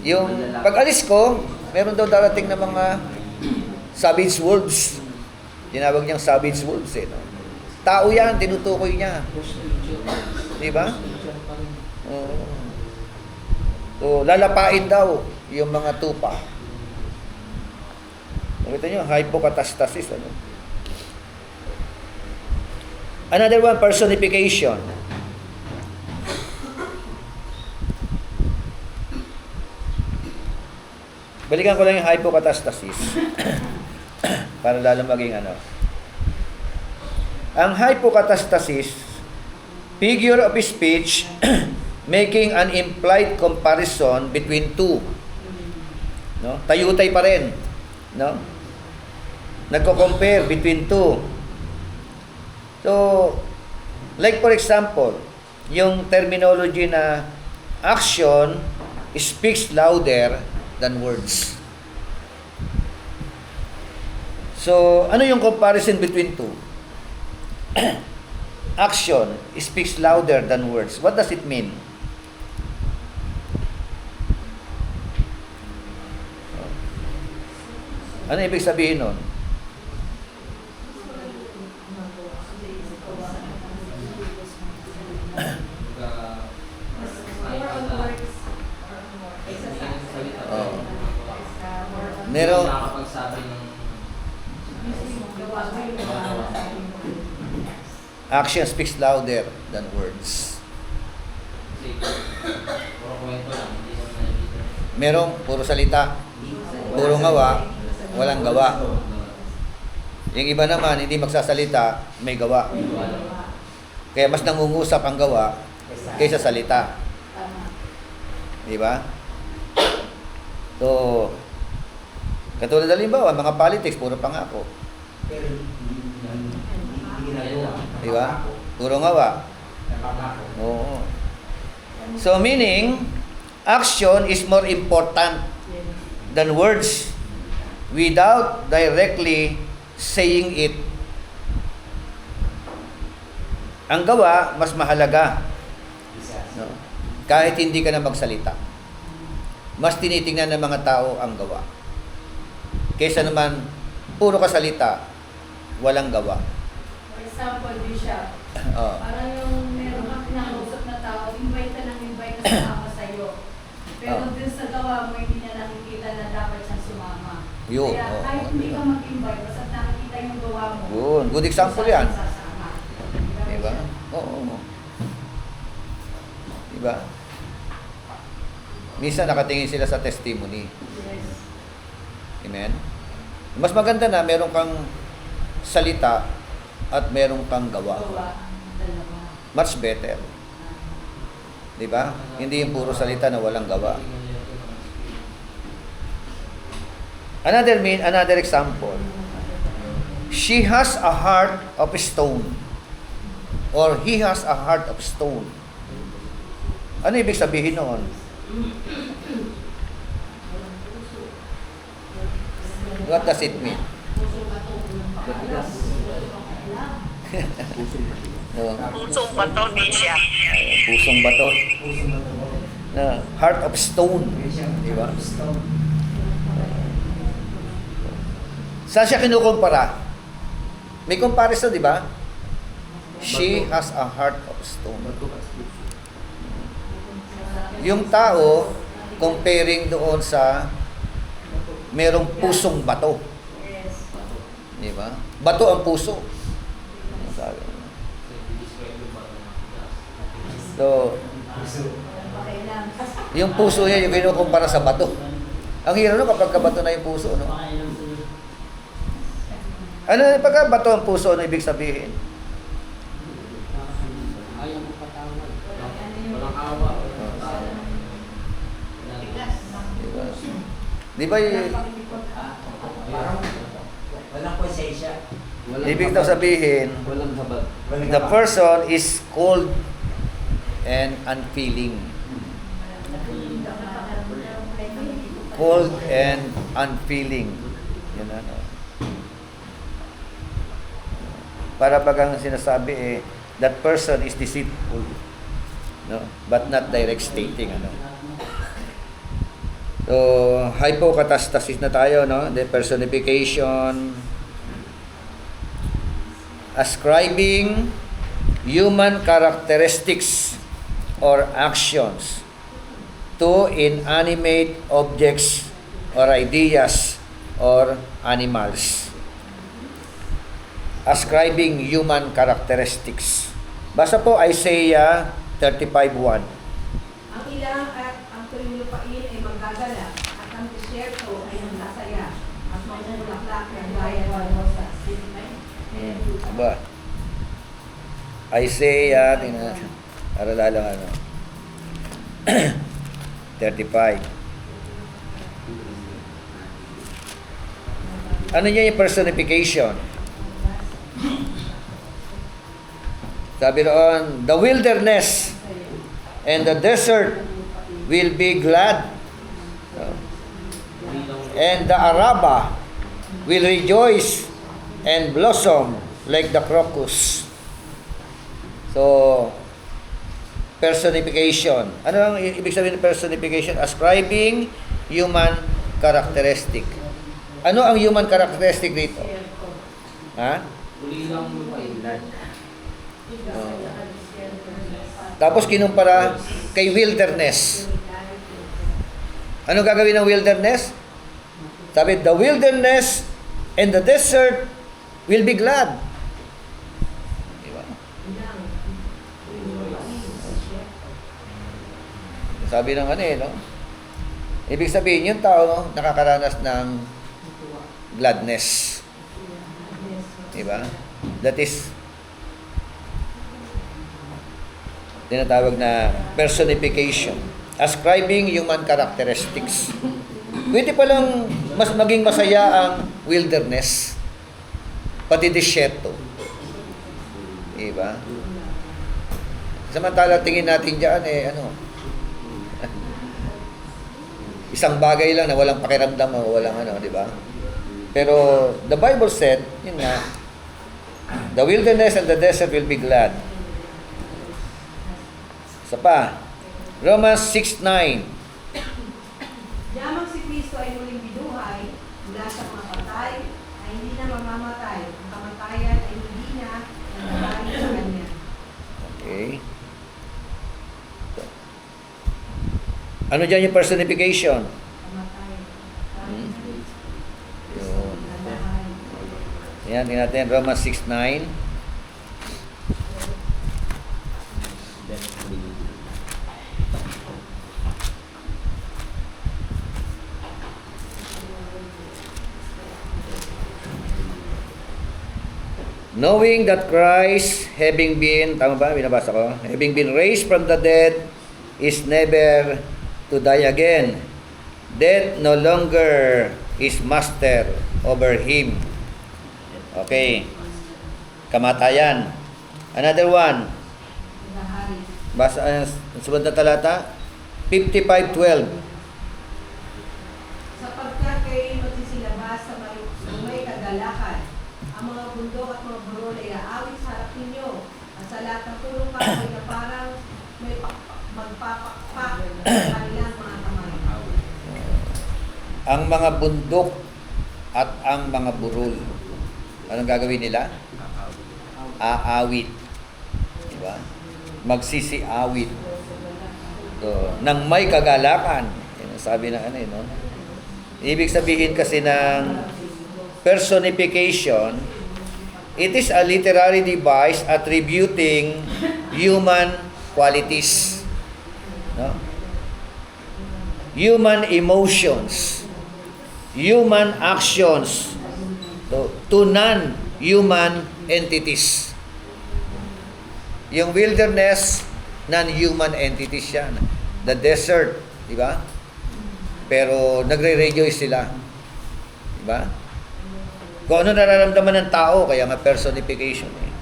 Yung pag-alis ko, meron daw darating na mga savage wolves. Tinawag niyang savage wolves, eh, no? Tao yan, tinutukoy niya. Di ba? Oo. So, lalapain daw yung mga tupa. Nakita nyo, hypocatastasis. Ano? Another one, personification. Balikan ko lang yung hypocatastasis para lalo maging ano. Ang hypocatastasis, figure of speech making an implied comparison between two. No? Tayutay pa rin. No? Nagko-compare between two. So, like for example, yung terminology na action speaks louder than words. So, ano yung comparison between two? Action speaks louder than words. What does it mean? Ano ibig sabihin nun? Oh. Nero, Nakakapagsabi ng action speaks louder than words. kasi puro kwento lang, hindi naman nakikita. Merong puro salita, puro gawa, walang gawa. Yung iba naman, hindi magsasalita, may gawa. Kaya mas nangungusap ang gawa kaysa salita. Di ba? So, katulad halimbawa, mga politics, puro pangako. Pero hindi ginagawa. Di ba? Puro gawa. Napapako. Oo. So, meaning, action is more important than words without directly saying it. Ang gawa, mas mahalaga. No? Kahit hindi ka na magsalita. Mas tinitingnan ng mga tao ang gawa. Kaysa naman, puro ka salita, walang gawa. For example, Bishop, Oh. parang yung meron kang kinakausap na tao, invite ka na sumama sa'yo. Pero Oh. dun sa gawa mo, hindi niya nakikita na dapat siyang sumama. Yun. Kaya Oh. kahit hindi ka mag-invite, basta nakikita yung gawa mo. Yun. Good example yan. sasama. Diba? Oo. Diba? Minsan nakatingin sila sa testimony. Yes. Amen? Mas maganda na meron kang salita at meron kang gawa. Gawa. Dalawa. Much better. Di ba? Hindi yung puro salita na walang gawa. Another example. She has a heart of stone. Or he has a heart of stone. Ano ibig sabihin noon? What does it mean? No. Pusong bato din siya. Pusong bato. Heart of stone. Di ba? Saan siya kinukumpara? May comparison, di ba? She has a heart of stone. Yung tao, comparing doon sa merong pusong bato. Di ba? Bato ang puso. So, yung puso niya, yung kinukumpara sa bato. Ang hirap no, kapag kabato na yung puso, no? Ano, pagka bato ang puso, ano ibig sabihin? Ayaw mo patawad. Walang awa. Diba? Di ba Parang walang konsensya. ibig daw sabihin, Walang habag. the person is cold and unfeeling. Cold and unfeeling. Yan ano. Para bagang sinasabi that person is deceitful. No? But not direct stating. Ano? So, hypocatastasis na tayo, no? The personification. Ascribing human characteristics or actions to inanimate objects or ideas or animals. Ascribing human characteristics. Basa po Isaiah 35:1. Ang ilang at ang tuwing lupain ay magagala at ang disyerto ay nasaya at mamumulaklak ng gaya ng rosas. Aba. Isaiah, tingnan natin. Aralala lang ano. 35. Ano niya yung personification? Sabi roon, the wilderness and the desert will be glad. And the Araba will rejoice and blossom like the crocus. So, personification. Ano ang ibig sabihin ng personification? Ascribing human characteristic. Ano ang human characteristic dito? Ha? Uli lang mo pa ilan. Tapos kinumpara kay wilderness. Ano gagawin ng wilderness? Sabi, the wilderness and the desert will be glad. Diba? Sabi ng ano no? Ibig sabihin yung tao, no, nakakaranas ng gladness. Diba? That is tinatawag na personification. Ascribing human characteristics. Pwede palang mas maging masaya ang wilderness, pati disyerto. Diba? Samantala tingin natin dyan, isang bagay lang na walang pakiramdam o walang diba? Pero the Bible said, yun nga, the wilderness and the desert will be glad. Isa pa, Romans 6:9. Yamang si Kristo ay muling binuhay mula sa mga patay ay hindi na mamamatay. Ang kamatayan ay hindi na nanggaling sa Kanya. Okay. Ano dyan yung personification? Kamatayan. Yun. Yan, tingnan natin, Romans 6:9. Knowing that Christ, having been, tama ba? Binabasa ko? Having been raised from the dead, is never to die again. Death no longer is master over him. Okay. Kamatayan. Another one. Nahari. Basa ang sunod na talata. 55:12. Sapagkat kayo magsisilabas sa may kagalakan, ang mga bundok at mga burol ay aawit sa harap ninyo, at sa lahat ng tulong kahoy na parang may magpapakpak sa kanilang mga kamay. Ang mga bundok at ang mga burol. Anong gagawin nila? Aawit. Diba? Magsisiawit. So, nang may kagalakan. Yan ang sabi na ano eh, no? Ibig sabihin kasi ng personification, it is a literary device attributing human qualities. No? Human emotions, human actions to non-human entities. Yung wilderness, non-human entities yan. The desert, di ba? Pero nagre-rejoice sila. Di ba? Kung ano nararamdaman ng tao, kaya nga personification eh.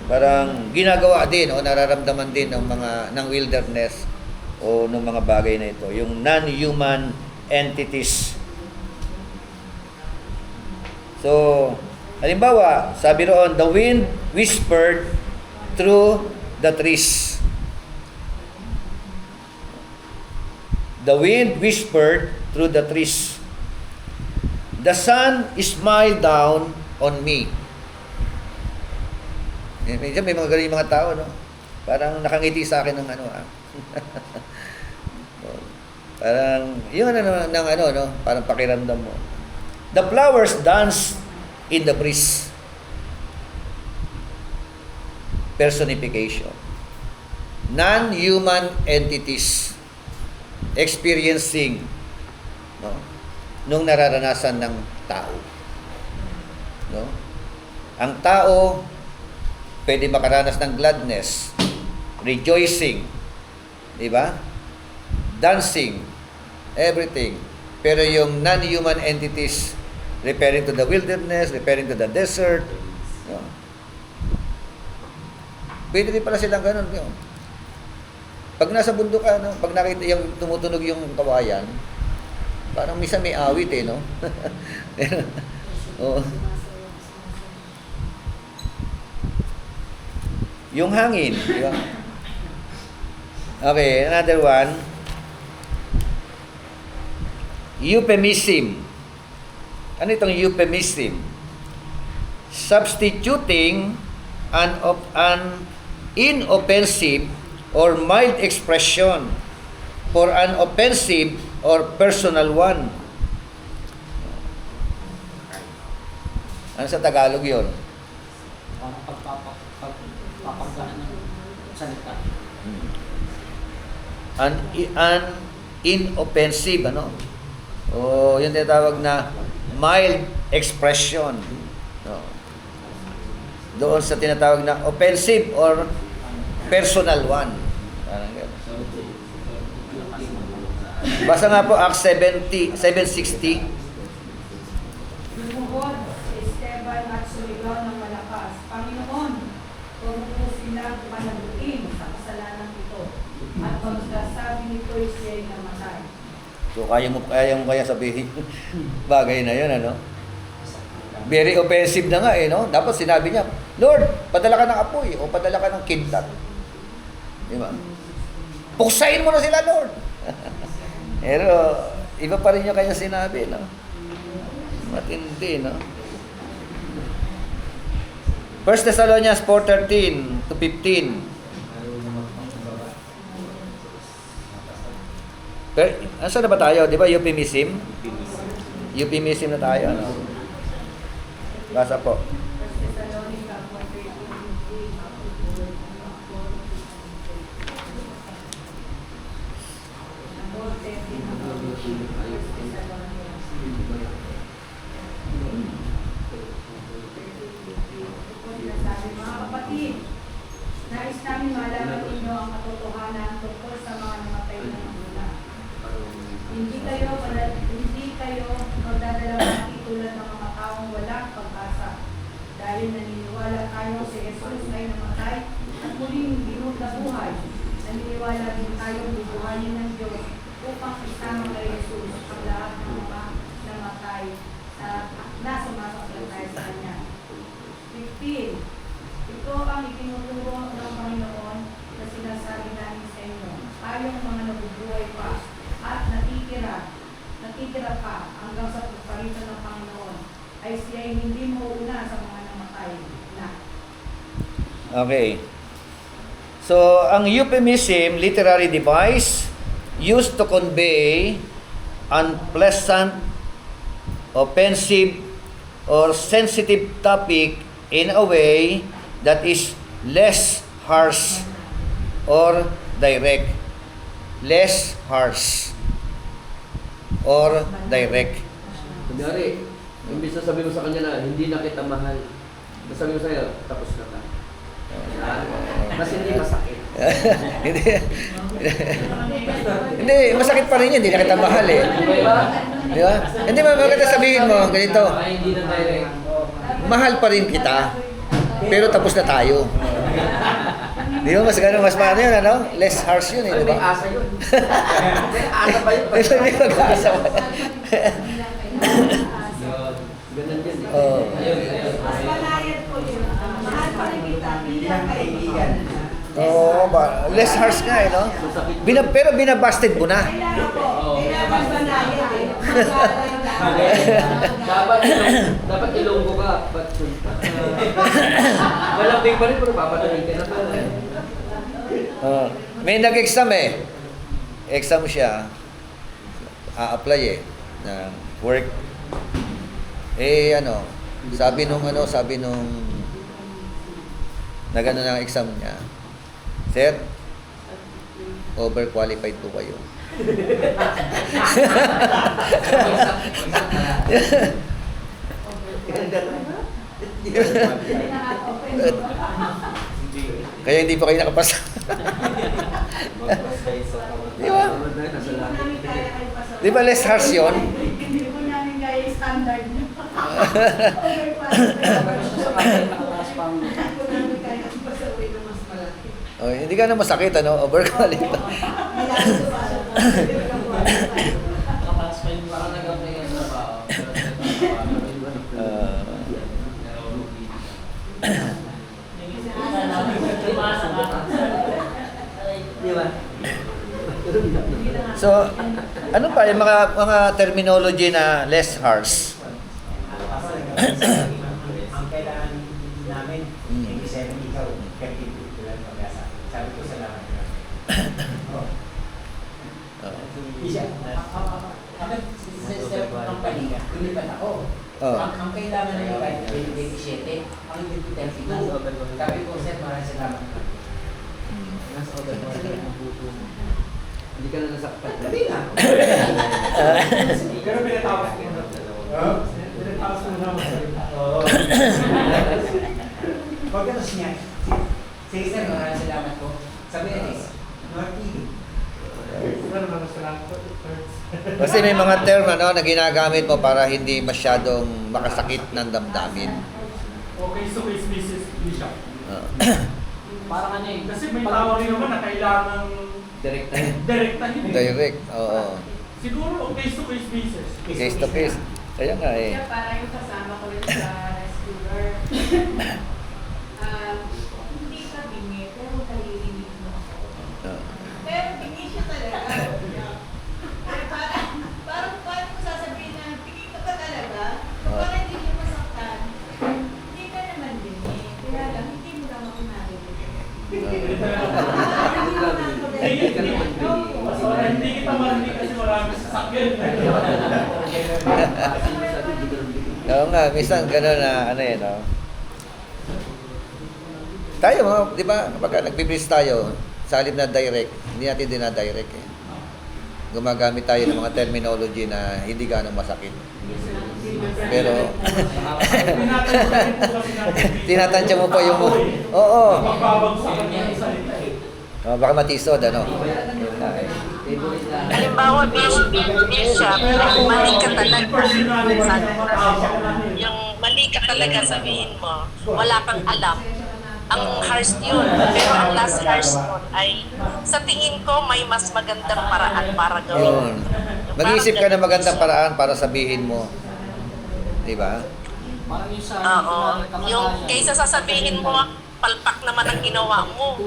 Parang ginagawa din o nararamdaman din ng wilderness o ng mga bagay na ito. Yung non-human entities. So, halimbawa, sabi roon, the wind whispered through the trees. The wind whispered through the trees. The sun smiled down on me. Medyo may mga galing mga tao, no? Parang nakangiti sa akin ng ano, parang, yung ano, ng ano, no? Parang pakiramdam mo. The flowers dance in the breeze. Personification. Non-human entities experiencing, no, nung nararanasan ng tao. No? Ang tao pwede makaranas ng gladness, rejoicing, di ba? Dancing, everything. Pero yung non-human entities, referring to the wilderness, referring to the desert, no? Pwede rin pala silang ganun. No? Pag nasa bundok ka, no? Pag nakita yung tumutunog yung kawayan, parang misa may awit eh, no? Oh. Yung hangin, di ba? Okay, another one. Euphemism. Ano itong euphemism? Substituting an inoffensive or mild expression for an offensive or personal one. Ano sa Tagalog yun? Parang pagpapagaan ng salita. An inoffensive, ano? O yung tinatawag na mild expression. No. Doon sa tinatawag na offensive or personal one. Parang gano'n. Basa nga po Acts 7:60. Lumuhod si Esteban at sumigaw ng malakas, Panginoon, huwag mo silang panagutin sa kasalanan ito. At pagkasabi nito'y siya'y namatay. So kaya mo kaya sabihin bagay na 'yon, ano? Very offensive na nga eh, no? Dapat sinabi niya, Lord, padala ka ng apoy o padala ka ng kidlat. Di ba? Puksain mo na sila, Lord. Pero iba pa rin yung kanya sinabi, no? Matindi, no? 1 Thessalonians 4:13 to 15. Pero, saan na ba tayo? Di ba euphemism? Euphemism na tayo, no? Basa po. Mga kapatid, nais namin malaman ninyo ang katotohanan tungkol sa mga ang walang pag-asa. Dahil naniniwala tayo si Jesus ay namatay at muling binuhay. Naniniwala din tayo bubuhayin ng Diyos upang isama kay Jesus ang lahat ng mga namatay na sumasakay sa Kanya. 15. Ito ang itinuturo ng Panginoon na sinasabi namin sa inyo. Tayong mga nabubuhay pa at nakikira pa hanggang sa pagpalitan ng Panginoon ay siya ay hindi mauuna sa mga namatay na. Okay. So, ang euphemism, literary device, used to convey unpleasant, offensive, or sensitive topic in a way that is less harsh or direct. Less harsh or direct. Kunyari, imbis na sabi mo sa kanya na hindi na kita mahal, sabi mo sa'yo, tapos na ka. Mas hindi masakit. Hindi. Hindi, masakit pa rin yun. Hindi na kita mahal eh. Di ba? Hindi ba maganda sabihin mo, ganito, Ay, hindi na direct. mahal pa rin kita, pero tapos na tayo. Di ba? Mas ganun, mas paano yun, ano? Less harsh yun eh, Ay, di may ba? asa yun. May asa pa yun. May mag-asa pa. Ganun din. Oo. Ayun. Mas malayad po yun. Mahal pa rin kita bilang kaibigan. Oo, less harsh nga eh, no? Pero binabasted mo na. Kailangan po. Kailangan malayad eh. Dapat ilonggo ka. But, malambing pa rin pero papatuloy ka na pa. May nag-exam eh. Exam siya. A-apply eh. Na work. Eh ano, sabi nung nagano ng exam niya. Sir, overqualified po kayo. Kaya hindi pa kayo nakapasa. Di ba? Di ba less harsh yun? Hindi po namin kaya yung standard niyo. Oh, hindi ka na masakit, ano? Overqualified. Nakapalas pa yung Parang nag-apply ka sa trabaho. Di ba? So, ano pa yung mga terminology na less harsh? Ang kailangan namin, 87 ikaw, effective lang pag-asa. Sabi ko salamat ka. Isa, sa company ka, lumipat ako. Ang kailangan na yung kahit 27, ang 32. Sabi ko, sir, maraming salamat ka. Nasa order mo rin ang buto mo. Hindi ka na nasaktan. Hindi na. Pero pinatapos ko na. Pinatapos ko na. Oo. Pagkatos niya, sige sir, maraming salamat ko. Sabi na is, North TV. Kasi may mga term na ginagamit mo para hindi masyadong makasakit ng damdamin. Okay, so case basis, Bishop. parang ano eh. Kasi may tawag rin naman na kailangan direktahin. Direct, oo. Siguro case to case basis. Case to case. Kaya nga eh. Siya parang yung kasama ko rin sa rescuer. Hindi ka bingi, pero kalilinig mo ako. Pero bingi siya talaga. Parang paano ko sasabihin na bingi ka pa talaga? Parang hindi siya masaktan. Hindi ka naman bingi. Kaya lang, hindi mo naman kumarinig. Hindi kita marinig kasi marami sasakyan. Oo nga, minsan gano'n na ano eh, no? Tayo, di ba, kapag nagbibis tayo, sa halip na direct, hindi natin dinadirect eh. Gumagamit tayo ng mga terminology na hindi ganong masakit. Pero, tinatansya mo pa yung... Oo. Magbabagsakan niya yung salita eh. Baka matisod, ano? Halimbawa, Bishop, mali ka talaga. Yung mali ka talaga sabihin mo. Wala kang alam. Ang harsh yun. Pero ang last harsh nun ay, sa tingin ko, may mas magandang paraan para gawin. Yun. Mag-iisip ka ng magandang paraan para sabihin mo. Di ba? Parang yung sa Oo. Yung kaysa sasabihin mo, palpak naman ang ginawa mo.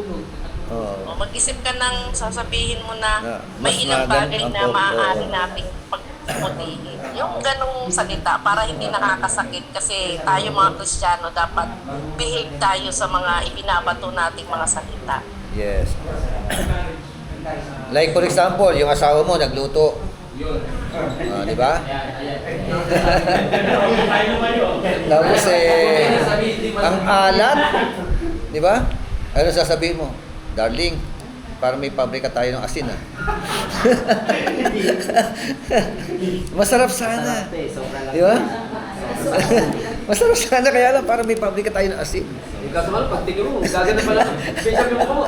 Oo. O, mag-isip ka ng sasabihin mo na Na, may mas ilang bagay maganda- na maaari oo. nating pagputihin. Yung ganong salita para hindi nakakasakit kasi tayo mga Kristiyano dapat behave tayo sa mga ibinabato nating mga salita. Yes. Like for example, yung asawa mo nagluto. Yun. Di ba? Ayan. Tayo naman yun. Tapos ang alat. Di ba? Ano sasabihin mo? Darling, para may pabrika tayo ng asin ah. Masarap sana. Di ba? Masarap sana kaya lang para may pabrika tayo ng asin. Yung kaso mal, pag tingin mo, gaganda pala. Special yung mukha mo.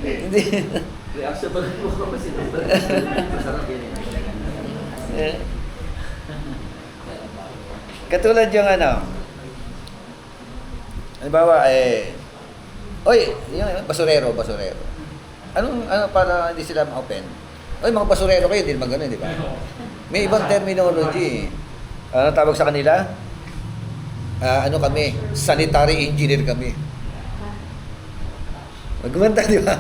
Hindi. Reaction pala yung mukha mo. Masarap yun eh. Katulad yung ano, halimbawa oy, yung basurero. Ano para hindi sila ma-open? Oy, mga basurero kayo, hindi naman ganun, di ba? May ibang terminology. Ano tawag sa kanila? Ano kami? Sanitary engineer kami. Magumanta, di ba?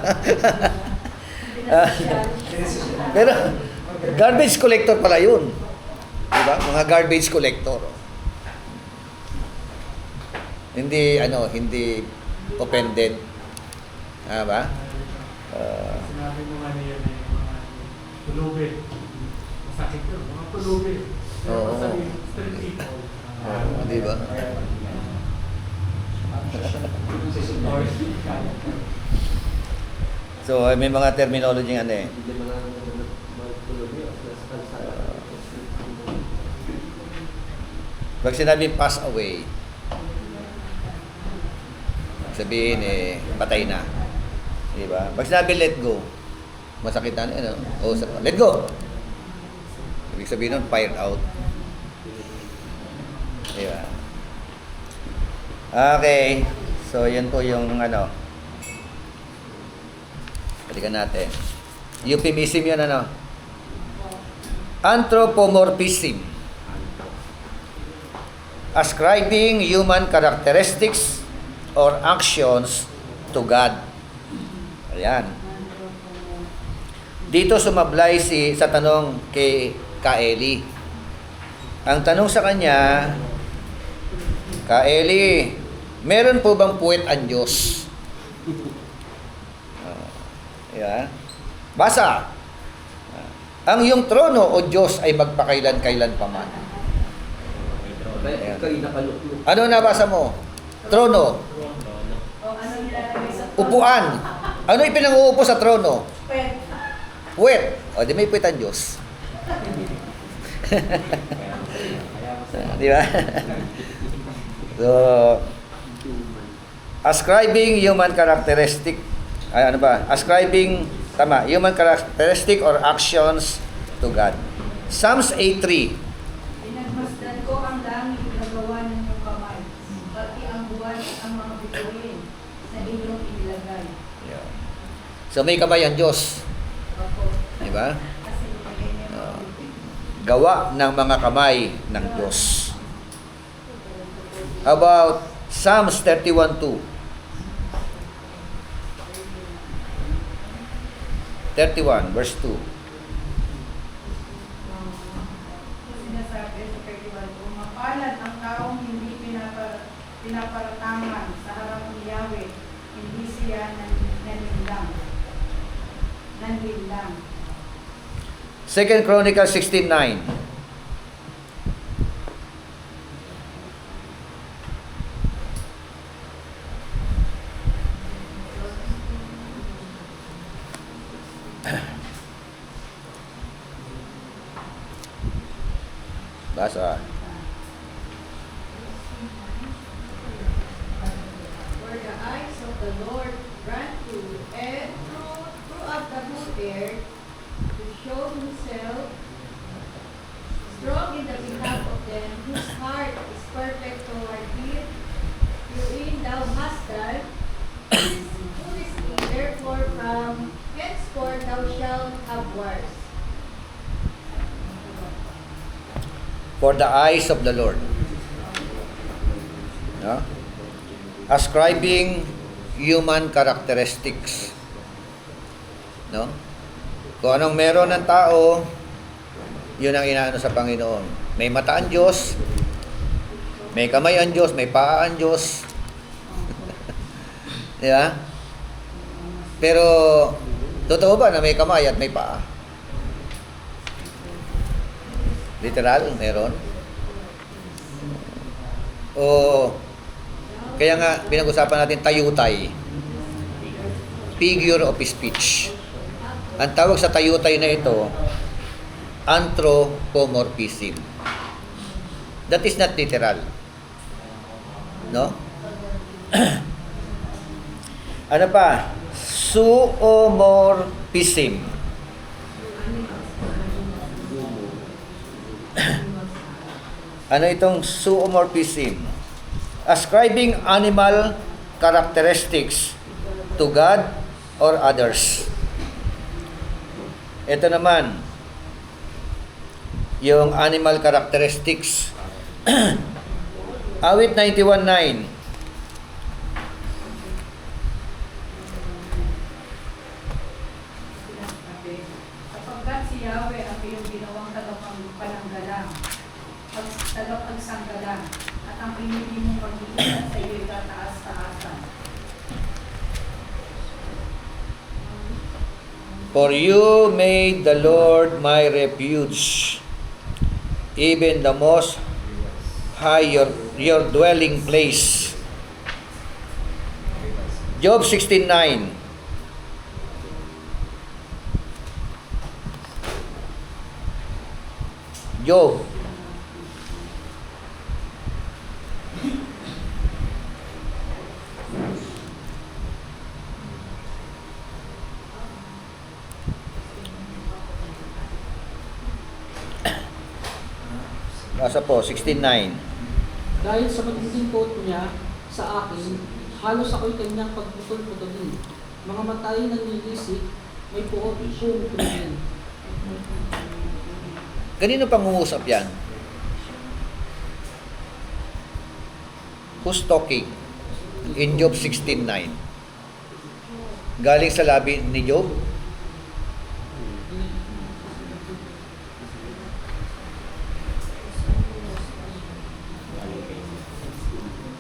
Pero, garbage collector pala yun. Di ba? Mga garbage collector. Hindi offended. Ba? Sinabi mo nga niya na yung mga pulubi. Masakit yun, mga pulubi. Pero Oo. sabi, street people. Di ba? So, may mga terminology ano eh. Hindi mo lang magpulog yun. Pag sinabi pass away, sabihin patay na. Di ba? Pag sinabi let go, masakit na ano. Let go. Ibig sabihin nun, fired out. Di ba? Okay. So, yan po yung ano. Balikan natin. Euphemism yun ano. Anthropomorphism. Ascribing human characteristics or actions to God. Ayan. Dito sumablay sa tanong kay Kaeli. Ang tanong sa kanya, Kaeli, meron po bang puwet ang Diyos? Ayan. Basa. Ang iyong trono o Diyos ay magpakailan-kailan pa man. Kayo nakaluklo. Ano nabasa mo? Trono. O ano nilalagay sa Upuan. Ano ipinanguupo sa trono? pet? Puwet. O, di may puwet ang Diyos. Di ba? So, ascribing human characteristic, ascribing, human characteristic or actions to God. Psalms 8:3. Pinagmasdan ko ang langit na gawa ng iyong kamay, pati ang buwan at ang mga bituin na inyong inilagay. Yeah. So, may kamay ang Diyos. Ako, Di ba? kasi nilagay niya mga bituin. Gawa ng mga kamay ng Diyos. About Psalms 31:2. 31 verse 2. Sinasabi sa 31, kung mapalad ang taong hindi pinaparatangan sa harap ni Yahweh, hindi siya nanlinlang. 2 Chronicles 16:9. Basa. For the eyes of the Lord run to and throughout the whole earth to show himself strong in the behalf of them whose heart is perfect toward him. Herein thou hast done foolishly, therefore from henceforth thou shalt have wars. For the eyes of the Lord. No? Ascribing human characteristics. No? Kung anong meron ng tao, yun ang inaano sa Panginoon. May mata ang Diyos, may kamay ang Diyos, may paa ang Diyos. Di ba? Pero, totoo ba na may kamay at may paa? Literal, meron. O, kaya nga, pinag-usapan natin tayutay. Figure of speech. Ang tawag sa tayutay na ito, anthropomorphism. That is not literal. No? Ano pa? Zoomorphism. Ano itong zoomorphism? Ascribing animal characteristics to God or others. Ito naman, yung animal characteristics. Awit 91:9. Sapagkat si Yahweh ang iyong ginawang tagapagpananggalang, tagapagsanggalang, at ang pinili mong pag-iingat sa iyo'y tataas-taasan. For you made the Lord my refuge, even the most high your dwelling place. Job 16:9. Job. Basa po, 16:9. Dahil sa matinding koto niya sa akin, halos ako'y kanyang pagputol-putulin. Mga matay nanlilisik, may puot pumutulin. Kanino pangungusap yan? Who's talking? In Job 16:9. Galing sa labi ni Job?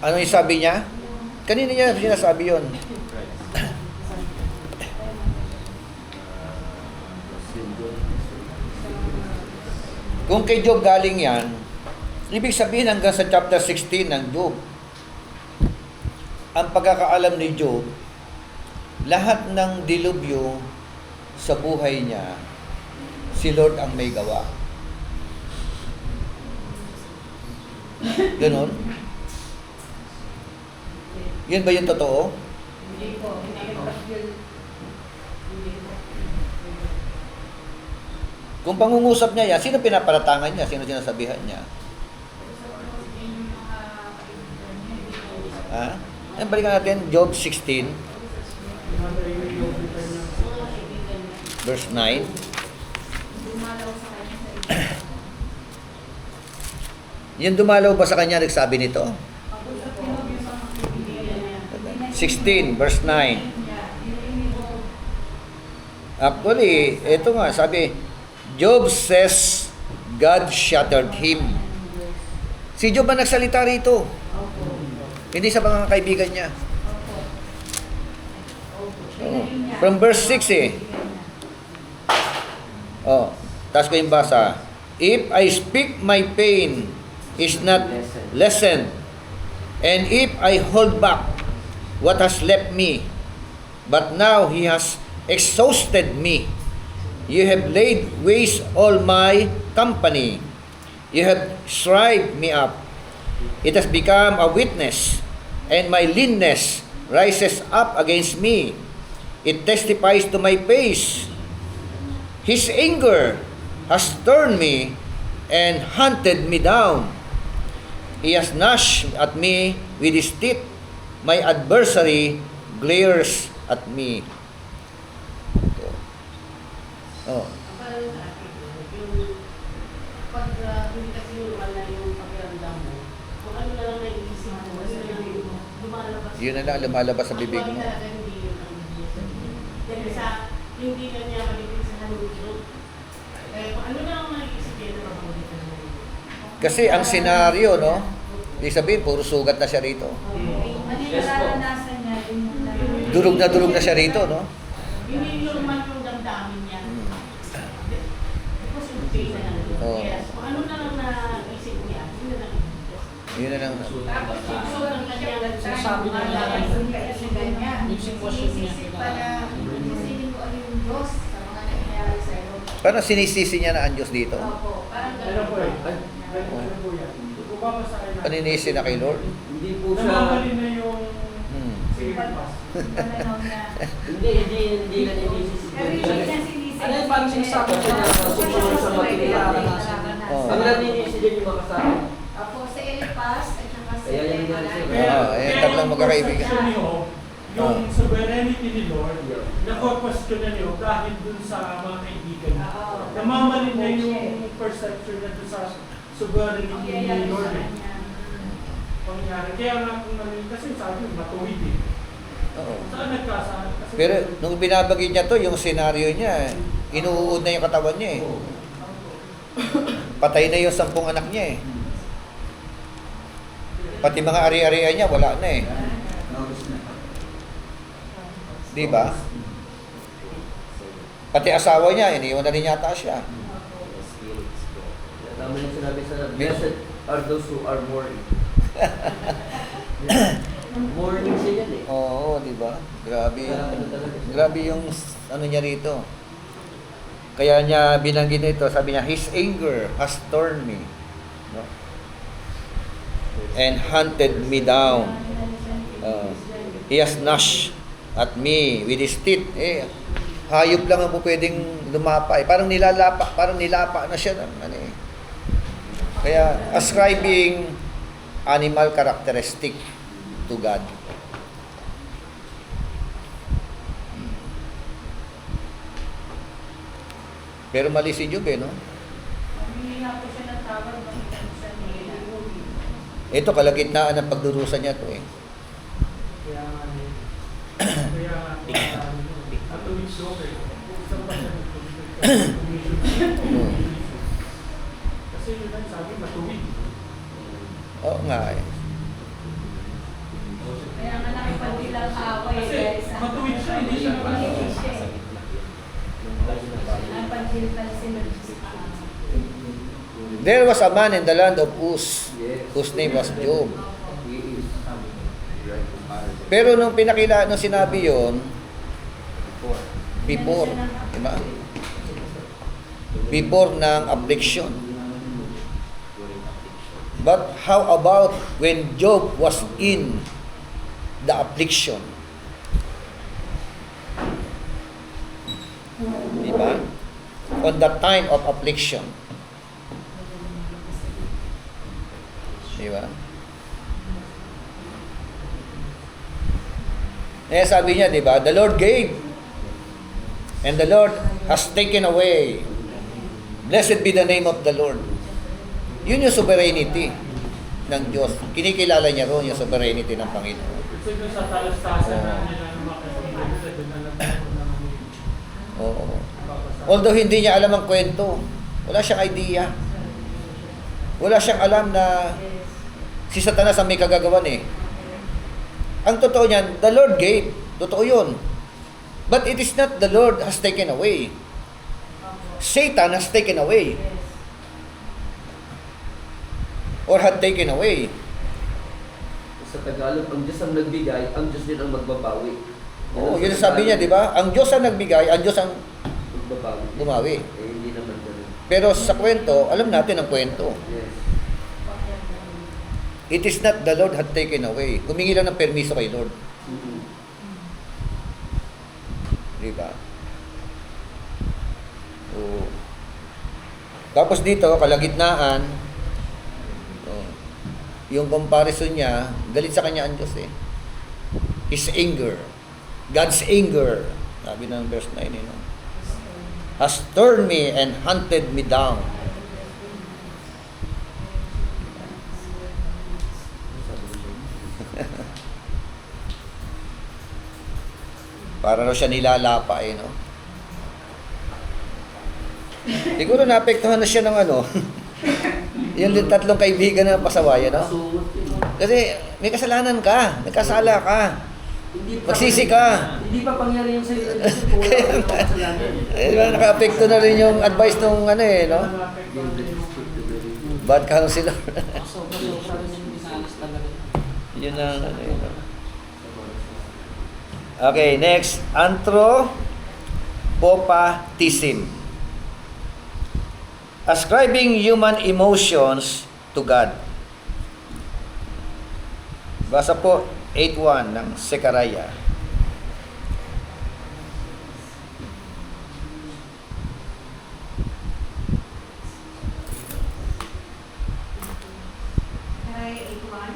Ano yung sabi niya? Kanino niya sinasabi yun? Kung kay Job galing yan, ibig sabihin hanggang sa chapter 16 ng Job, ang pagkakaalam ni Job, lahat ng dilubyo sa buhay niya, si Lord ang may gawa. Ganon? Yun ba yung totoo? Hindi po, hindi po. Kung pangungusap niya yan, sino pinaparatangan niya? Sino sinasabihan niya? Ha? Balikan natin, Job 16, verse 9. Yung dumalaw ba sa kanya, nagsabi nito? 16, verse 9. Actually, ito nga, sabi, Job says, God shattered him. Si Job ba nagsalita rito? Hindi sa mga kaibigan niya. Oh. From verse 6 eh. Oh, taas ko yung basa. If I speak, my pain is not lessened. And if I hold back what has left me, but now he has exhausted me. You have laid waste all my company. You have shrived me up. It has become a witness, and my leanness rises up against me. It testifies to my face. His anger has turned me and hunted me down. He has gnashed at me with his teeth. My adversary glares at me. Oh. Parang sa akin, yung pag hindi kasi wala yung pakiramdam mo, kung ano na lang naiisip mo, ano na lang yung lumalabas. Yun na lang lumalabas sa bibig mo. Actually talaga hindi yun ang bibig. Dahil sa hindi na niya maligid sa halugyo. Kaya kung ano na lang naiisip niya, napapagulit na lang. Kasi ang senaryo, no? Ibig sabihin, puro sugat na siya rito. Ano yung nararanasan niya? Durog na siya rito, no? Hindi yung man yung damdamin niya. Because yung pain na lang. Oo. Yes. Kung ano na lang naisip niya, yun na lang. Yun na lang. Tapos So, ang kanyang sabi niya, ganyan. yung sitwasyon niya. Sinisisi pa na sinisisi ko ano yung Diyos sa mga nangyayari sa'yo. Parang sinisisi niya na ang Diyos dito. Opo, parang Ano po eh? ganun. Ano po yan? Kung babasahin natin, Paninisi na kay Lord. Hindi po siya, namamali na yung Hmm. pass. Pananaw niya. hindi na nilisisi. Pero hindi niya sinisisi. Ano yung parang sinasabi ko na susunod sa mga Oo. Ang naninisi dyan yung makasama. Ako sa Elipas at saka sa Kaya yan nga siya. Oo, eh, tatlong magkakaibigan. question niyo, yung sovereignty ni Lord, na-question niyo dahil dun sa mga kaibigan niyo. Oo. Namamali na yung perception niya dun sa sovereignty Ang ni yayari Lord. sa Eh. kanya. Pangyari. Kaya nga kung kasi sabi, matuwid eh. Oo. Saan nagkasaan? Kasi Pero nung binabagay niya to, yung senaryo niya, inuud na yung katawan niya eh. Patay na yung 10 anak niya eh. Pati mga ari-arian niya, wala na eh. Di ba? Pati asawa niya, iniwan na rin yata siya. Tama yung sinabi sa blessed are those who are mourning. Mourning siya yan eh. Oo, di ba? Grabe yung ano niya rito. Kaya niya binanggit ito, sabi niya, His anger has torn me, no? And hunted me down. He has gnashed at me with his teeth. Eh, hayop lang ang pwedeng lumapa. Eh. Parang nilapa na siya ng ano eh. Kaya ascribing animal characteristic to God. Pero mali si Job eh, no? Hindi na po siya ng tawad, bakit ano siya nila. Ito, kalagitnaan ng pagdurusa niya to eh. Kaya nga eh. Kaya nga at tuwid so eh. Isang pa siya kasi yun ang sabi, matuwid. Oo nga eh. Kaya nga nakipagbilang away Kasi guys. matuwid siya, hindi siya naman. Ang pagkiltal sila. There was a man in the land of Uz, whose name was Job. He is Pero nung nung sinabi yon, before, diba? Before ng affliction. But how about when Job was in the affliction? Diba? On the time of affliction. Diba? Kaya sabi niya, diba? The Lord gave, and the Lord has taken away. Blessed be the name of the Lord. Yun yung sovereignty ng Diyos. Kinikilala niya ron yung sovereignty ng Panginoon. So doon sa talastasan na nila ng mga kaibigan nila, doon na nagkaroon ng Oo. Although hindi niya alam ang kwento, wala siyang idea. Wala siyang alam na si Satanas ang may kagagawan eh. Ang totoo niyan, the Lord gave. Totoo yun. But it is not the Lord has taken away. Satan has taken away. Or had taken away. sa Tagalog, ang Diyos ang nagbigay, ang Diyos din ang magbabawi. Oo, yun ang sabi niya, di ba? Ang Diyos ang nagbigay, ang Diyos ang Magbabawi. bumawi. Eh, hindi naman ganun. Pero sa kwento, alam natin ang kwento. Yes. It is not the Lord had taken away. Humingi lang ng permiso kay Lord. Mhm. Di ba? So, tapos dito, kalagitnaan, yung comparison niya, galit sa kanya ang Diyos eh. His anger, God's anger, sabi ng verse 9, has turned me and hunted me down. Para raw siya nilalapa no? Siguro naapektuhan na siya ng yung tatlong kaibigan na pasawayan, no? Kasi may kasalanan ka, nagkasala ka, magsisi ka. Hindi pa pangyari yung sa'yo. Naka-apekto na rin yung advice nung no? Bad counselor. Sobra-sobra rin yung dinalis talaga. Yun ang Okay, next, anthropopathism. Ascribing human emotions to God. Basa po 8:1 ng Zechariah. Kaya 8:1,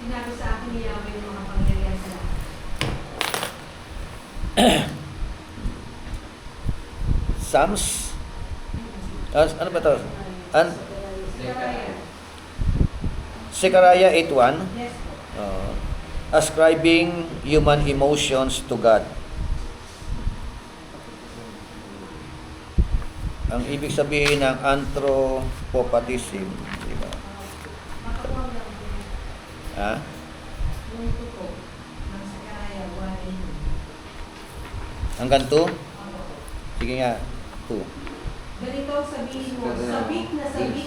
sinabi sa akin ni Yahweh ng mga pangyayari sa lahat. Psalms? Ano ba ito? Zechariah 8:1. Yes po. Ascribing human emotions to God. Ang ibig sabihin ng anthropopathism, di ba? Makakuha lang po. Ha? Yung tuko ng Zechariah 1:8. Hanggang 2? Sige nga, 2. Ganito ang sabihin mo, sabik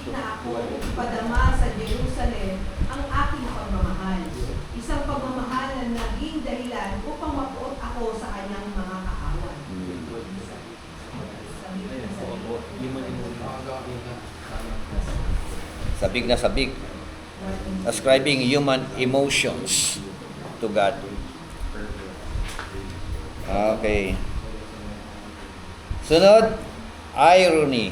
na ako padama sa Jerusalem ang aking pagmamahal. Isang pagmamahal na naging dahilan upang mapuot ako sa kanyang mga kaawan. Sabik na sabik. Ascribing human emotions to God. Okay. Sunod, irony.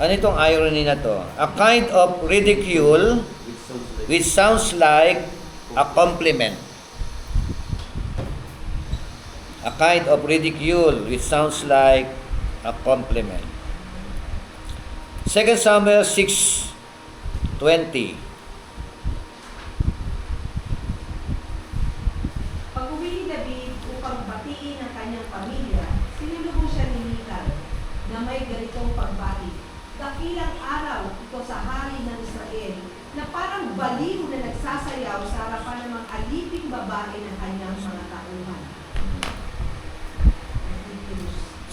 Ano itong irony na to? A kind of ridicule which sounds like a compliment. A kind of ridicule which sounds like a compliment. 2 Samuel 6:20. Pag-uwi ni David upang batiin ang kanyang pamilya, sinulubong siya ni Mikal na may ganitong pagbati. Dakilang araw ito sa hari ng Israel na parang baliw na nagsasayaw sa harapan ng mga aliping babae ng kanyang mga tauhan.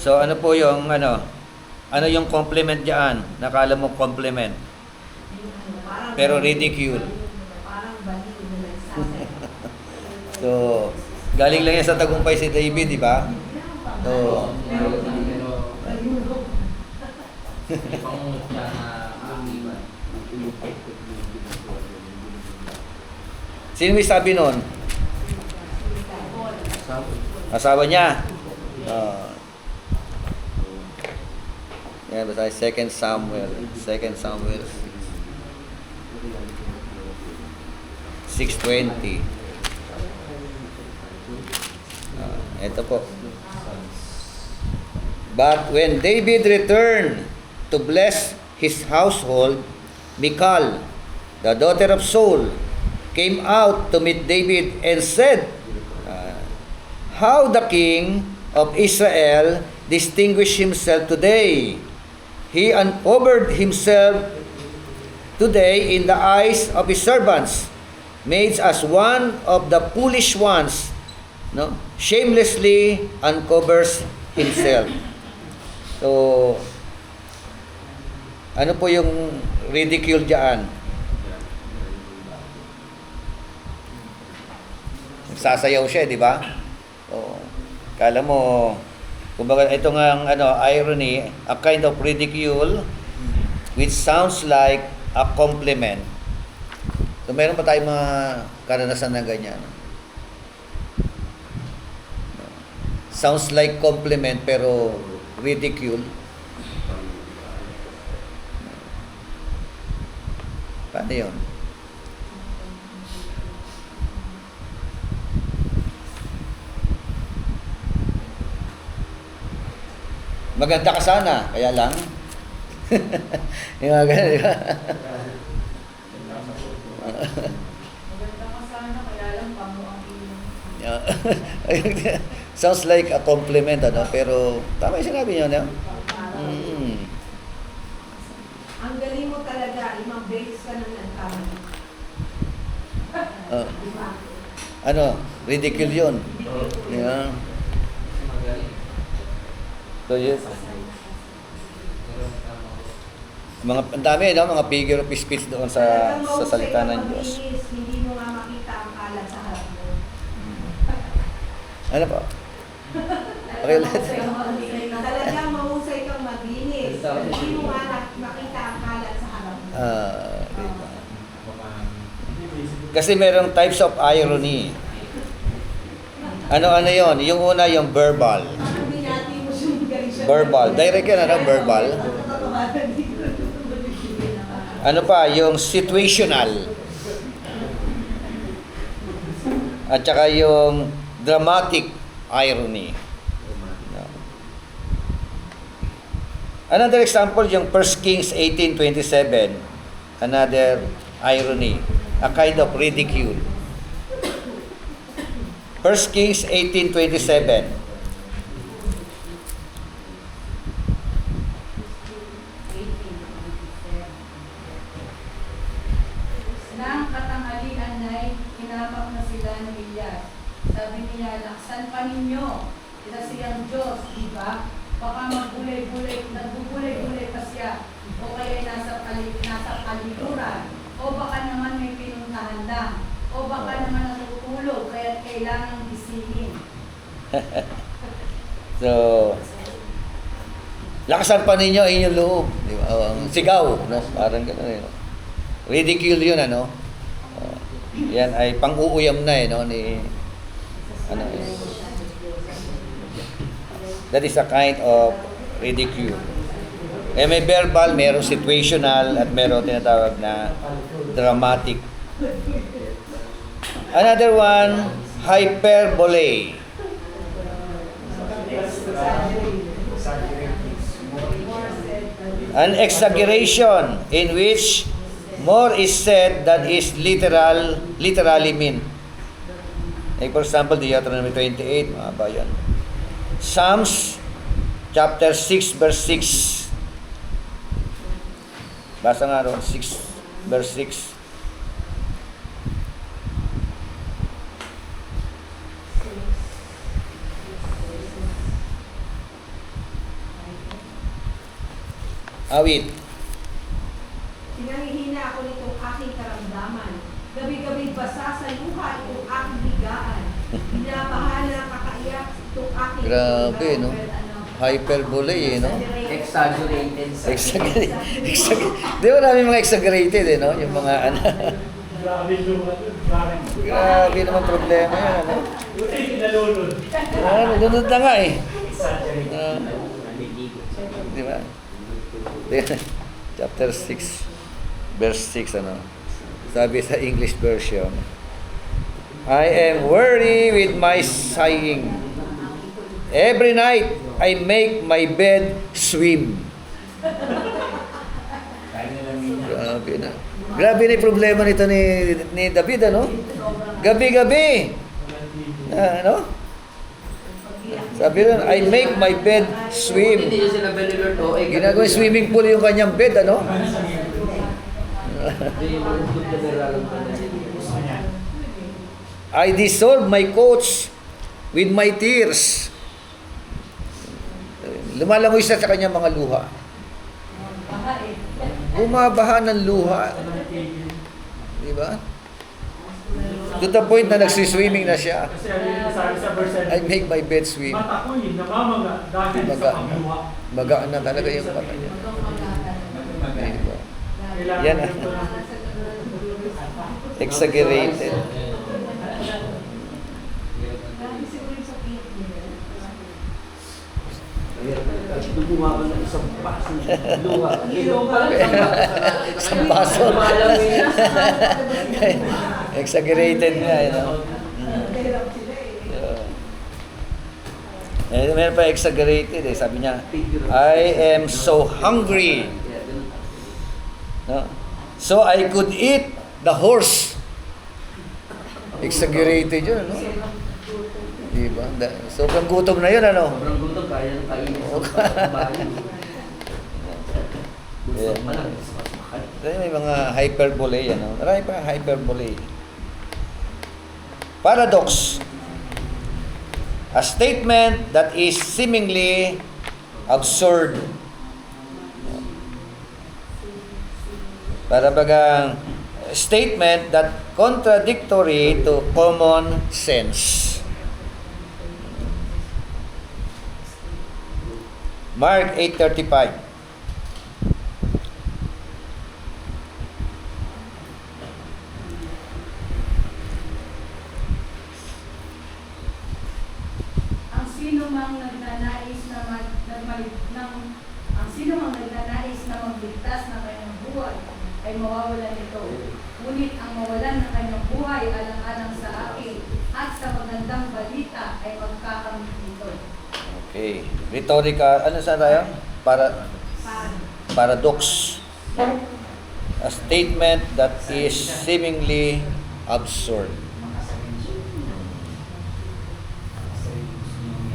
So ano po yung ano yung compliment diyan? Nakala mo compliment, pero ridicule. Parang baliw na nagsasayaw. So galing lang yan sa tagumpay si David, di ba? So Pangungot siya na kaakibat. sino may sabi nun? Asawa niya. Yan, basta 2 Samuel 6:20. Ito po. But when David returned to bless his household, Michal, the daughter of Saul, came out to meet David and said, how the king of Israel distinguished himself today. He uncovered himself today in the eyes of his servants, made as one of the foolish ones, shamelessly uncovers himself. So, ano po yung ridicule diyan? Nagsasayaw siya, di ba? So, kala mo, kumbaga ito nga irony, a kind of ridicule which sounds like a compliment. So, meron pa tayong mga karanasan na ganyan. Sounds like compliment pero ridicule. Paano yun? Maganda ka sana, kaya lang. Yung mga ganun, di ba? Maganda ka sana, kaya lang pango ang iyong. Sounds like a compliment, ano? Pero tama yung sinabi niyo, no? Ang galing mo talaga, 5 beses ka nang nagkamali. Diba? Ano? Ridicule yun. Yeah. Magaling. So, yun. Ang dami, no? Mga figure of speech doon sa salita ng Diyos. Maglinis, hindi mo nga makita ang kalat sa harap mo. Ano pa? Okay, Talagang mahusay kang maglinis. Hindi mo nga makita ang kalat sa harap mo. Diba? Kasi merong types of irony. Ano yon? Yung una, yung verbal. Parang binati mo siya yung galing siya. Verbal. Direct yan, ano? Verbal. Ano pa? Yung situational. At saka yung dramatic irony. Another example, yung 1 Kings 18:27. Another irony. A kind of ridicule. 1 Kings 18:27. Nang katanghalian ay hinamak na sila ni Elias. Sabi niya, laksan pa ninyo. Isa siyang Diyos, di ba? Baka nagbubulay-bulay pa siya. O kaya nasa palikuran. O baka naman may pinuntahan lang. O baka naman natutulog, kaya kailangan gisingin. So, lakasan pa ninyo inyong loob. Di ba? Sigaw. No? Parang gano'n eh. No? Ridicule yun, ano? Yan ay pang-uuyam na eh, no? Ni, ano eh. That is a kind of ridicule. Eh, may verbal, meron situational, at meron tinatawag na dramatic. Another one, hyperbole. An exaggeration in which more is said than is literally meant. Like for example, Deuteronomy 28, mga bayan. Psalms chapter 6 verse 6. Basa nga ron, 6 verse 6. Awit. Pinangihina ako nitong aking karamdaman. Gabi-gabi basa sa luha itong aking higaan. Binabahala ng kakaiyak itong aking... Grabe, no? Hyperbole, eh, no? Exaggerated. Di ba namin mga exaggerated, eh, no? Yung mga, ano. Grabe naman problema yan, ano? Nalulunod na nga, eh. Di ba? Chapter 6, verse 6, ano? Sabi sa English version, I am weary with my sighing. Every night, I make my bed swim. Grabe na. Grabe na yung problema nito ni David, ano? Gabi-gabi. Ano? Sabi rin, I make my bed swim. Hindi nyo sila believer to. Ginagawin swimming pool yung kanyang bed, ano? I dissolve my coats with my tears. Lumalangoy siya sa kanyang mga luha. Bumabaha ng luha. Di ba? To the point na nagsiswimming na siya. Kasi sabi sa verse 7, I make my bed swim. mata ko yun, namamaga dahil sa pagluha. Magaan na talaga yung mata niya. Diba? Yan ah. Exaggerated. Dubuha ka ng isang paso. Luha. Ilong pa lang Isang baso. Exaggerated nga, you know. Hirap sila eh. Meron pa exaggerated eh. Sabi niya, I am so hungry. No? So I could eat the horse. Exaggerated yun, ano? Diba? Sobrang gutom na yun, ano? Sobrang gutom, kaya nang kainin sa bahay. Gusto pa lang. Kaya may mga hyperbole, ano? Marami pa hyperbole. Paradox. A statement that is seemingly absurd. Para bagang statement that contradictory to common sense. Mark 8:35. Ang sino mang nagnanais na magligtas ng kanyang buhay ay mawawalan nito. Ngunit ang mawalan ng kanyang buhay alang-alang sa akin at sa magandang balita ay magkakamit nito. Okay. Rhetorical, ano sa tayo? Paradox. A statement that is seemingly absurd.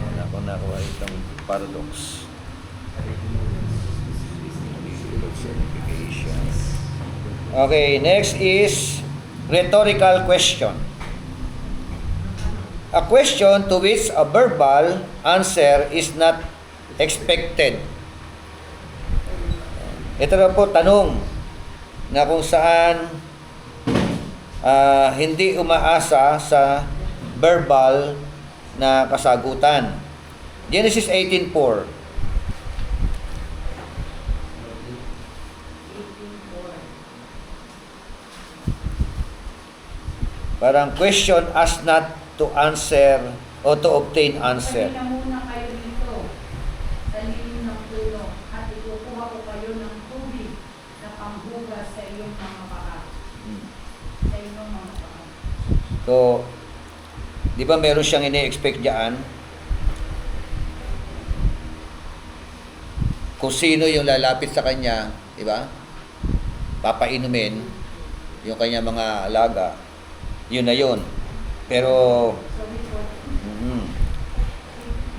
Wala ko nakuha itong paradox. Okay, next is rhetorical question. A question to which a verbal answer is not expected. Ito na po tanong na kung saan hindi umaasa sa verbal na kasagutan. Genesis 18:4. Parang question ask not to answer o to obtain answer. Halina muna kayo dito sa lilim ng puno at ikukuha ko kayo ng tubig na panghugas sa iyong mga paa. Sa iyong mga paa. So, di ba meron siyang ini-expect diyan? Kung sino yung lalapit sa kanya, di ba? Papainumin yung kanya mga alaga. Yun na yun. Pero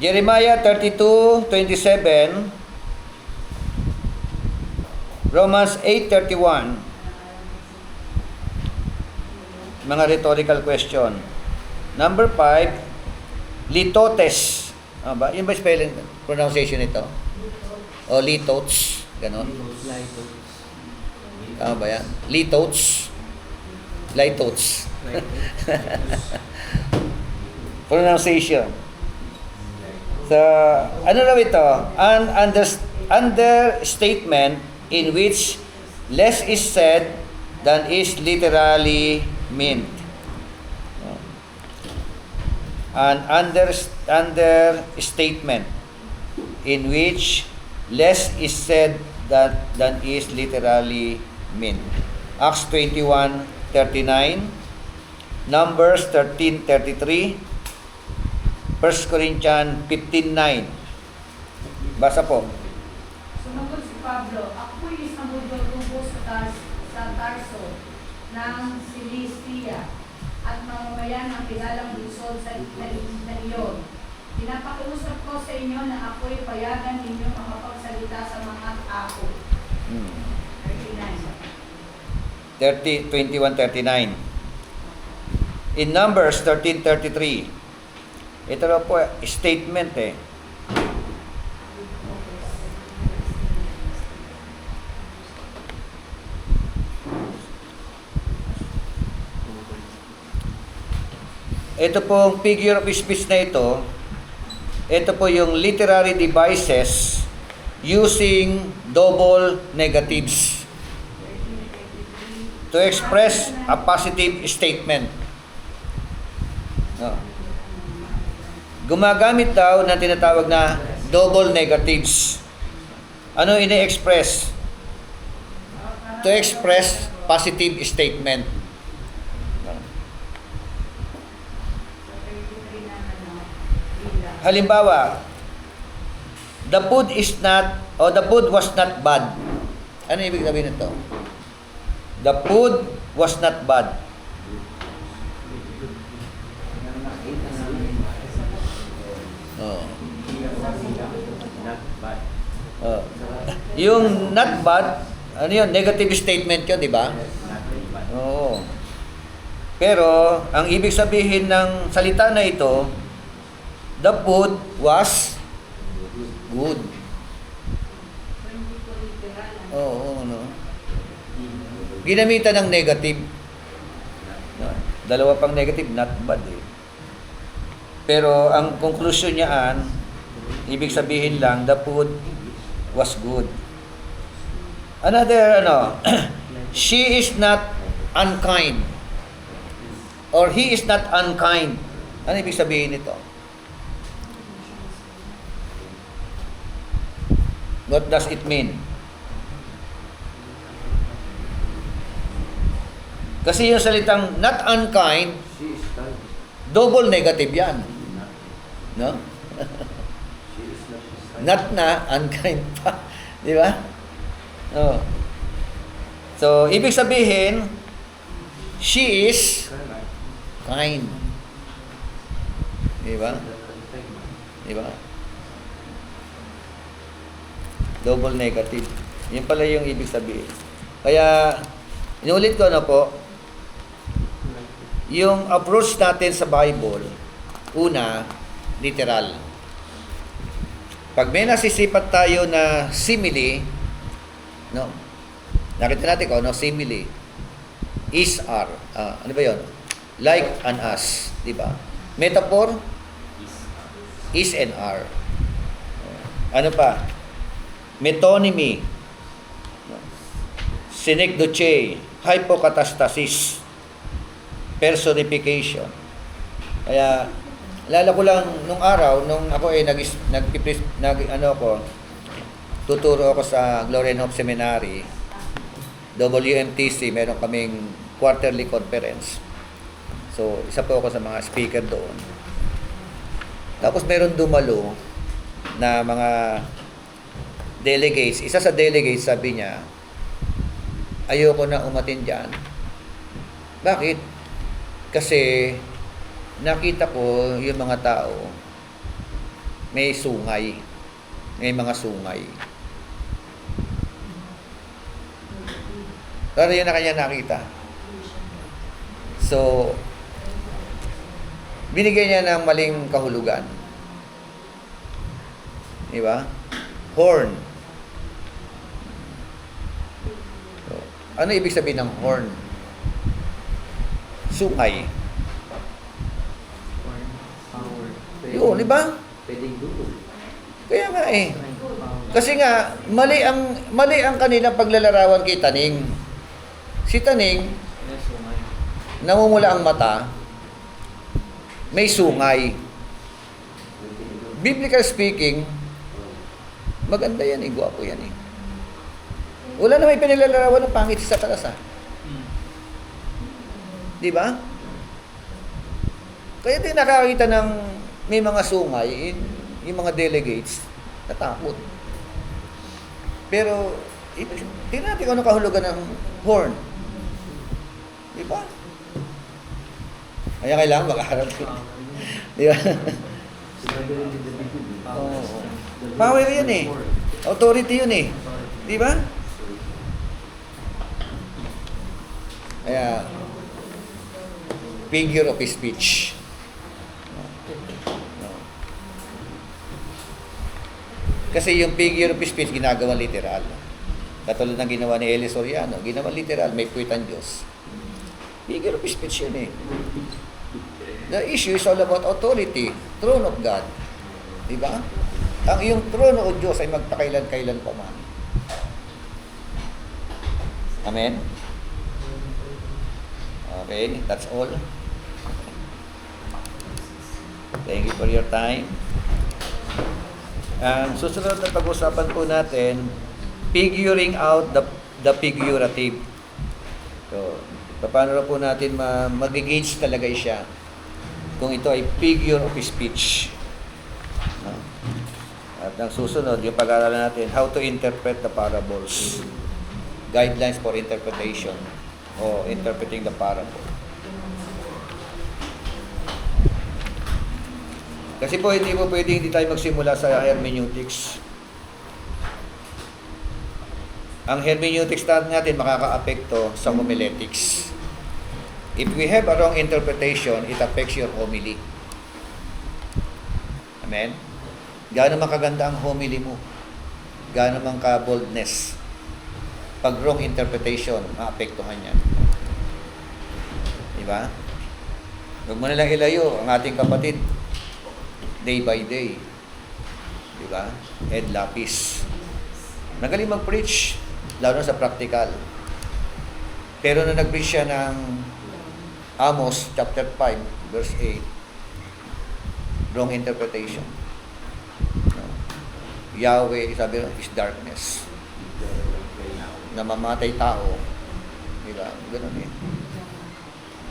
Jeremiah 32:27, Romans 8:31. Mga rhetorical question. Number 5, litotes. Ba? Yun ba spelling pronunciation nito? O litotes, ganon. Tama ba yan? Litotes. Litotes. Pronunciation. So, ano raw ito? An understatement in which less is said than is literally meant. An understatement in which less is said than is literally meant. Acts 21:39, Numbers 13:33, 1 Corinthians 15:9. Basa po. Sumagot si Pablo, ako'y isang budol-tubo sa Tarso ng Cilicia at mamamayan ng kilalang lungsod sa iyon. Pinapakiusap ko sa inyo na ako'y payagan ninyo makapagsalita sa mga tao. 21:39. In Numbers 13:33. Ito na po, statement eh. Ito pong figure of speech na ito po yung literary devices using double negatives to express a positive statement. No. Gumagamit daw ng tinatawag na double negatives. Ano ini-express? To express positive statement. Sa 33 na bilang. Halimbawa, the food is not, or the food was not bad. Ano ibig sabihin nito? The food was not bad. Oh. Oh. Yung not bad, ano yun? Negative statement yun, di ba? Oo. Pero, ang ibig sabihin ng salita na ito, the food was good. So, hindi ko literal. Oo, no. Ginamitan ng negative. Dalawa pang negative, not bad eh. Pero ang conclusion niyaan, ibig sabihin lang, the food was good. Another, she is not unkind. Or he is not unkind. Ano ibig sabihin nito? What does it mean? Kasi yung salitang not unkind, double negative yan. No? Not na, unkind pa. Di ba? Oh. So, ibig sabihin, she is kind. Di ba? Di ba? Double negative. Yun pala yung ibig sabihin. Kaya, inulit ko na po, yung approach natin sa Bible, una, literal. Pag may nasisipat tayo na simile, no? Nakita natin ko, no? Simile. Is, are. Ano ba yun? Like and as. Diba? Metaphor, is and are. Ano pa? Metonymy. Synecdoche. Hypokatastasis. Personification. Kaya, alala ko lang nung araw, nung ako tuturo ako sa Glorian Hope Seminary, WMTC, meron kaming quarterly conference. So, isa po ako sa mga speaker doon. Tapos meron dumalo na mga delegates. Isa sa delegates sabi niya, ayoko na umatin dyan. Bakit? Kasi nakita ko yung mga tao may sungay. May mga sungay. Pero yun na kanya nakita. So, binigay niya ng maling kahulugan. Di ba? Horn. So, ano ibig sabihin ng horn? Sungay. Yun, di ba? Kaya nga eh. Kasi nga, mali ang kanilang paglalarawan kay Taning. Si Taning, namumula ang mata, may sungay. Biblical speaking, maganda yan eh, gwapo yan eh. Wala na may pinilalarawan ng pangit sa talas ah. Di ba? Kaya din nakakita ng may mga sungay, yung mga delegates, natakot. Pero, tingnan natin kung ano kahulugan ng horn. Di ba? Kaya kailangan makaharap. Di ba? Oh. Power yun eh. Authority yun eh. Di ba? Kaya, figure of speech. Kasi yung figure of speech ginagawa literal. Katulad ng ginawa ni Eli Soriano, ginawa literal, may puwit ang Diyos. Figure of speech yun eh. The issue is all about authority, throne of God. Diba? Ang iyong throne o Diyos ay magpakailan-kailan pa man. Amen? Okay, that's all. Thank you for your time. Ang susunod na pag-usapan po natin, figuring out the figurative. So, paano po natin mag-gauge talaga siya kung ito ay figure of speech. No? At ang susunod, yung pag-aaralan natin, how to interpret the parables. Guidelines for interpretation o interpreting the parable. Kasi po, hindi tayo magsimula sa hermeneutics. Ang hermeneutics natin makaka-apekto sa homiletics. If we have a wrong interpretation, it affects your homily. Amen? Gaano man kaganda ang homily mo? Gaano man ka-boldness? Pag wrong interpretation, maapektuhan yan. Diba? Huwag mo nalang ilayo ang ating kapatid. Day by day. Diba? Ed Lapis. Magaling mag-preach, lalo na sa practical. Pero nung nag-preach siya ng Amos chapter 5, verse 8, wrong interpretation. No? Yahweh, sabi rin, is darkness. Namamatay tao. Diba? Ganun eh.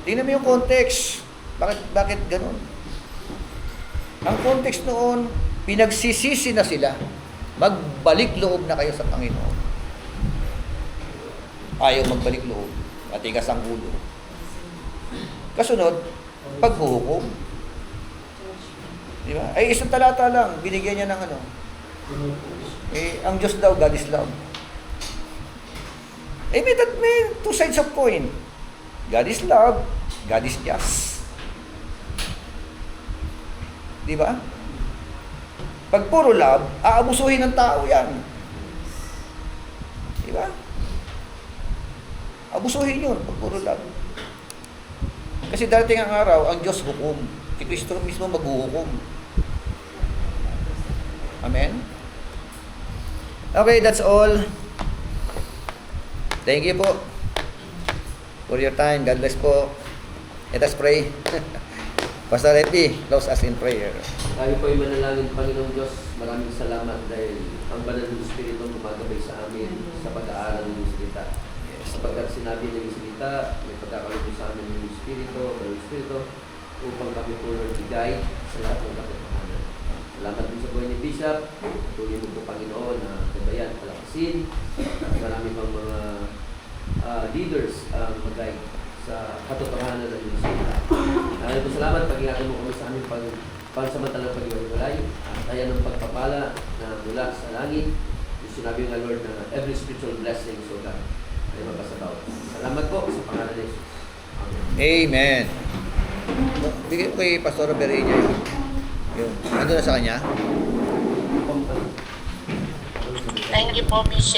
Tingnan mo yung context. Bakit ganun? Ang context noon, pinagsisisi na sila. Magbalik loob na kayo sa Panginoon. Ayaw magbalik loob. Matigas ang ulo. Kasunod, paghuhukom. Di ba? Ay, isang talata lang. Binigyan niya ng ano. Ang Diyos daw, God is love. May two sides of coin. God is love. God is just. Di ba? Pag puro love, aabusuhin ng tao yan. Di ba? Abusuhin yun pag puro love. Kasi darating ang araw, ang Diyos hukom. Si Kristo mismo maghuhukom. Amen? Okay, that's all. Thank you po for your time. God bless po. Let us pray. Pastor Eddie, close us in prayer. Tayo po ay manalangin, Panginoong Diyos. Maraming salamat dahil ang banal ng Espiritu gumagabay sa amin sa pag-aaral ng salita. Sapagkat sinabi ng salita, may pagkakaroon sa amin ng Espiritu, upang kami po nagbigay sa lahat ng katotohanan. Salamat din sa buhay ni Bishop. Tuloy mo po, Panginoon, na kabayan, palakasin. At marami pang mga leaders ang mag-guide sa katotohanan ng iyong salita. Maraming po salamat, pag-ingatan mo kami sa aming pansamantalang pag-iwalay at kaya ng pagpapala na mula sa langit. Yung sinabi nga, Lord, na every spiritual blessing, so God, ay mapasabaw. Salamat po sa pangalan ni Jesus. Amen. Bigay ko kay Pastor Berenia yun. Ando na sa kanya. Thank you po, Bishop.